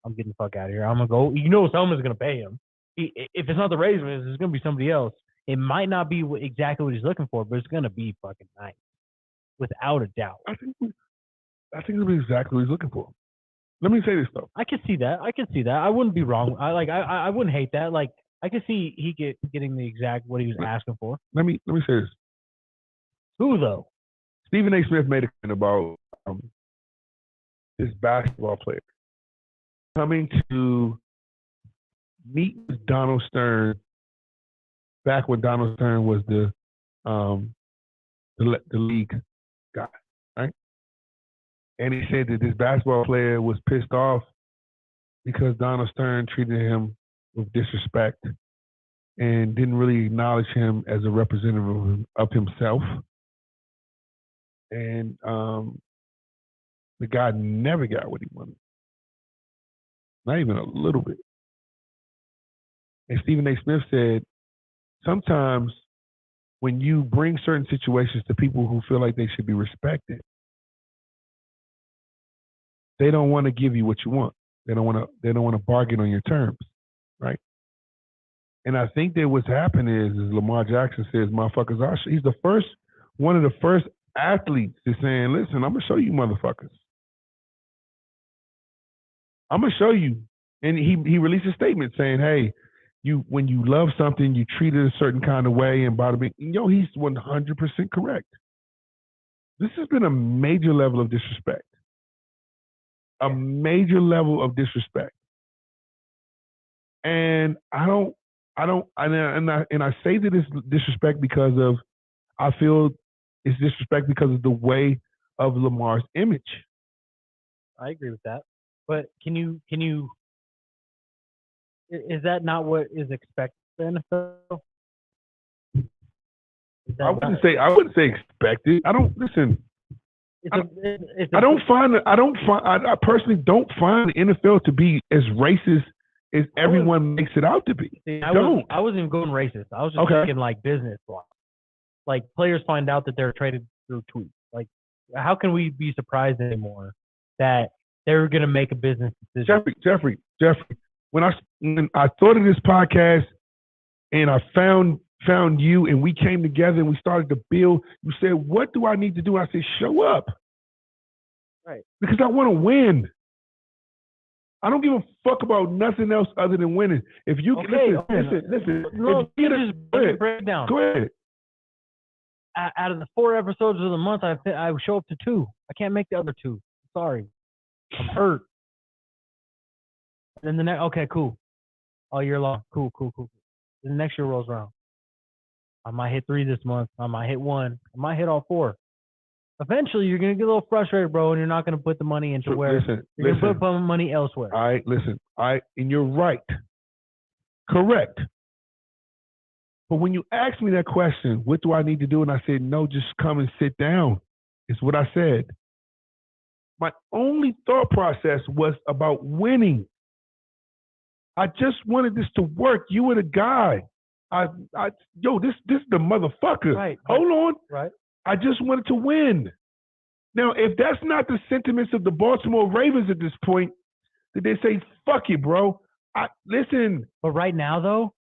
I'm getting the fuck out of here. I'm going to go. You know someone's going to pay him. If it's not the Ravens, it's going to be somebody else. It might not be exactly what he's looking for, but it's going to be fucking nice. Without a doubt. I think it'll be exactly what he's looking for. Let me say this, though. I can see that. I wouldn't be wrong. I wouldn't hate that. Like, I could see getting the exact what he was asking for. Let me say this. Who, though? Stephen A. Smith made a comment about this basketball player coming to meet with Donald Stern back when Donald Stern was the league guy, right? And he said that this basketball player was pissed off because Donald Stern treated him with disrespect and didn't really acknowledge him as a representative of himself. And the guy never got what he wanted. Not even a little bit. And Stephen A. Smith said, sometimes when you bring certain situations to people who feel like they should be respected, they don't want to give you what you want. They don't want to bargain on your terms, right? And I think that what's happened is Lamar Jackson says, motherfuckers, he's one of the first athletes is saying, listen, I'm gonna show you motherfuckers. I'm gonna show you. And he released a statement saying, hey, when you love something, you treat it a certain kind of way, and bada bing. He's 100% correct. This has been a major level of disrespect. A major level of disrespect. And I say that it's disrespect because of, I feel it's disrespect because of the way of Lamar's image. I agree with that. But can you is that not what is expected in the NFL? I wouldn't say expected. I personally don't find the NFL to be as racist as everyone makes it out to be. See, I wasn't even going racist. I was just thinking like business law. Like players find out that they're traded through tweets. Like, how can we be surprised anymore that they're going to make a business decision? Jeffrey. When I thought of this podcast and I found you and we came together and we started to build, you said, what do I need to do? I said, show up. Right. Because I want to win. I don't give a fuck about nothing else other than winning. If you listen. No, just break it down. Go ahead. Out of the 4 episodes of the month, I show up to 2. I can't make the other 2. Sorry. I'm hurt. Then the next, okay, cool. All year long. Cool. Then the next year rolls around. I might hit 3 this month. I might hit 1. I might hit all 4. Eventually, you're going to get a little frustrated, bro, and you're not going to put the money into you're going to put money elsewhere. All right, listen. And you're right. Correct. But when you asked me that question, what do I need to do? And I said, no, just come and sit down. It's what I said. My only thought process was about winning. I just wanted this to work. You were the guy. This is the motherfucker. Right. Hold on. Right. I just wanted to win. Now, if that's not the sentiments of the Baltimore Ravens at this point, then they say, fuck it, bro. Listen. But right now, though,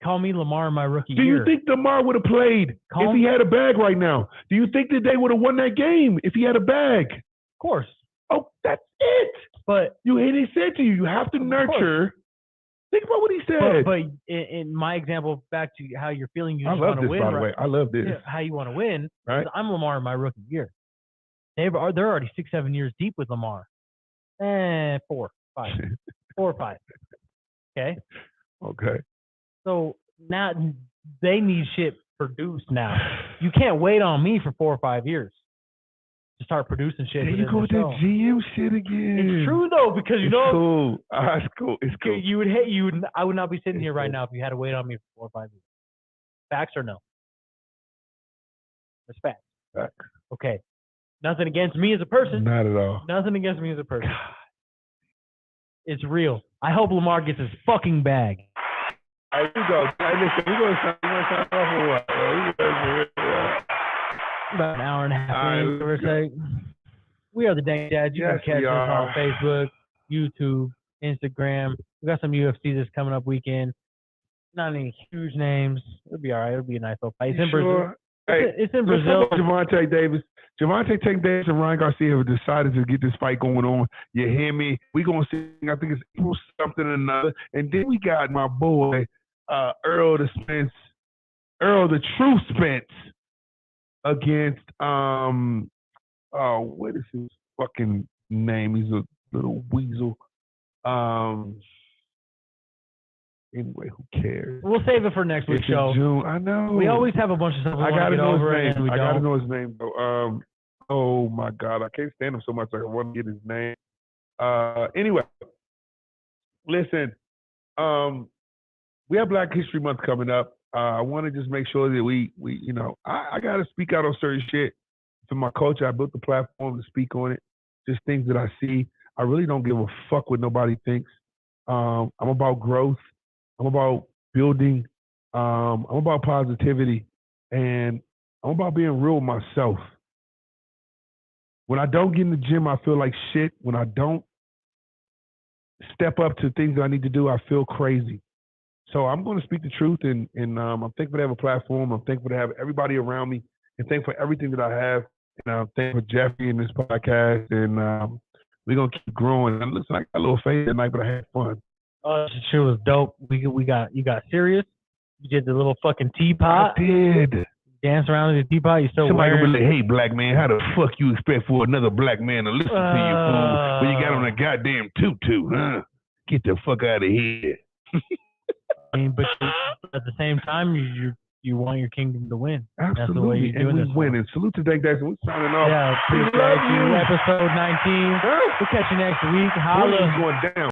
call me Lamar in my rookie Do year. you think Lamar would have played if he had a bag right now? Do you think that they would have won that game if he had a bag? Of course. Oh, that's it. But he said to you, you have to nurture. Think about what he said. But in my example, back to how you're feeling, you I just love want to this, win. by the way. I love this. How you want to win. Right. I'm Lamar in my rookie year. They're already 6-7 years deep with Lamar. 4, 5, 4 or 5. Okay. Okay. So now they need shit produced now. You can't wait on me for 4 or 5 years to start producing shit. There you go with that GM shit again. It's true though, because it's cool. It's cool. It's cool. I would not be sitting here right now if you had to wait on me for 4 or 5 years. Facts or no? It's facts. Facts. Okay. Nothing against me as a person. Not at all. Nothing against me as a person. It's real. I hope Lamar gets his fucking bag. Here we go. Hey, listen, we're going to sign off for what? About an hour and a half in, give or take. We are the Dank Dads. You can catch us on Facebook, YouTube, Instagram. We got some UFC that's coming up weekend. Not any huge names. It'll be all right. It'll be a nice little fight. It's in Brazil. It's in Brazil. Gervonta Davis. Gervonta Davis and Ryan Garcia have decided to get this fight going on. You hear me? We're going to see, I think it's April something or another. And then we got my boy, Earl the True Spence against, what is his fucking name? He's a little weasel. Anyway, who cares? We'll save it for next week's show. June. I know. We always have a bunch of stuff we want to get over, and we don't. I gotta know his name though. Oh my God, I can't stand him so much. I want to get his name. Anyway, listen. We have Black History Month coming up. I want to just make sure that we I gotta speak out on certain shit. For my culture, I built the platform to speak on it. Just things that I see. I really don't give a fuck what nobody thinks. I'm about growth. I'm about building. I'm about positivity. And I'm about being real with myself. When I don't get in the gym, I feel like shit. When I don't step up to things that I need to do, I feel crazy. So I'm going to speak the truth, and I'm thankful to have a platform. I'm thankful to have everybody around me, and thankful for everything that I have. And I'm thankful for Jeffrey and this podcast, and we're going to keep growing. And listen, I got a little fade tonight, but I had fun. Oh, this shit was dope. You got serious. You did the little fucking teapot. I did. Dance around in the teapot. You still Somebody wearing... really, hey, black man, how the fuck you expect for another black man to listen to you, fool, when you got on a goddamn tutu, huh? Get the fuck out of here. I mean, but at the same time, you want your kingdom to win. Absolutely. That's the way you're doing this. Winning. Salute to Dank Jackson. We're signing off. Yeah, appreciate you. Episode 19. We'll catch you next week. Holla. Going down.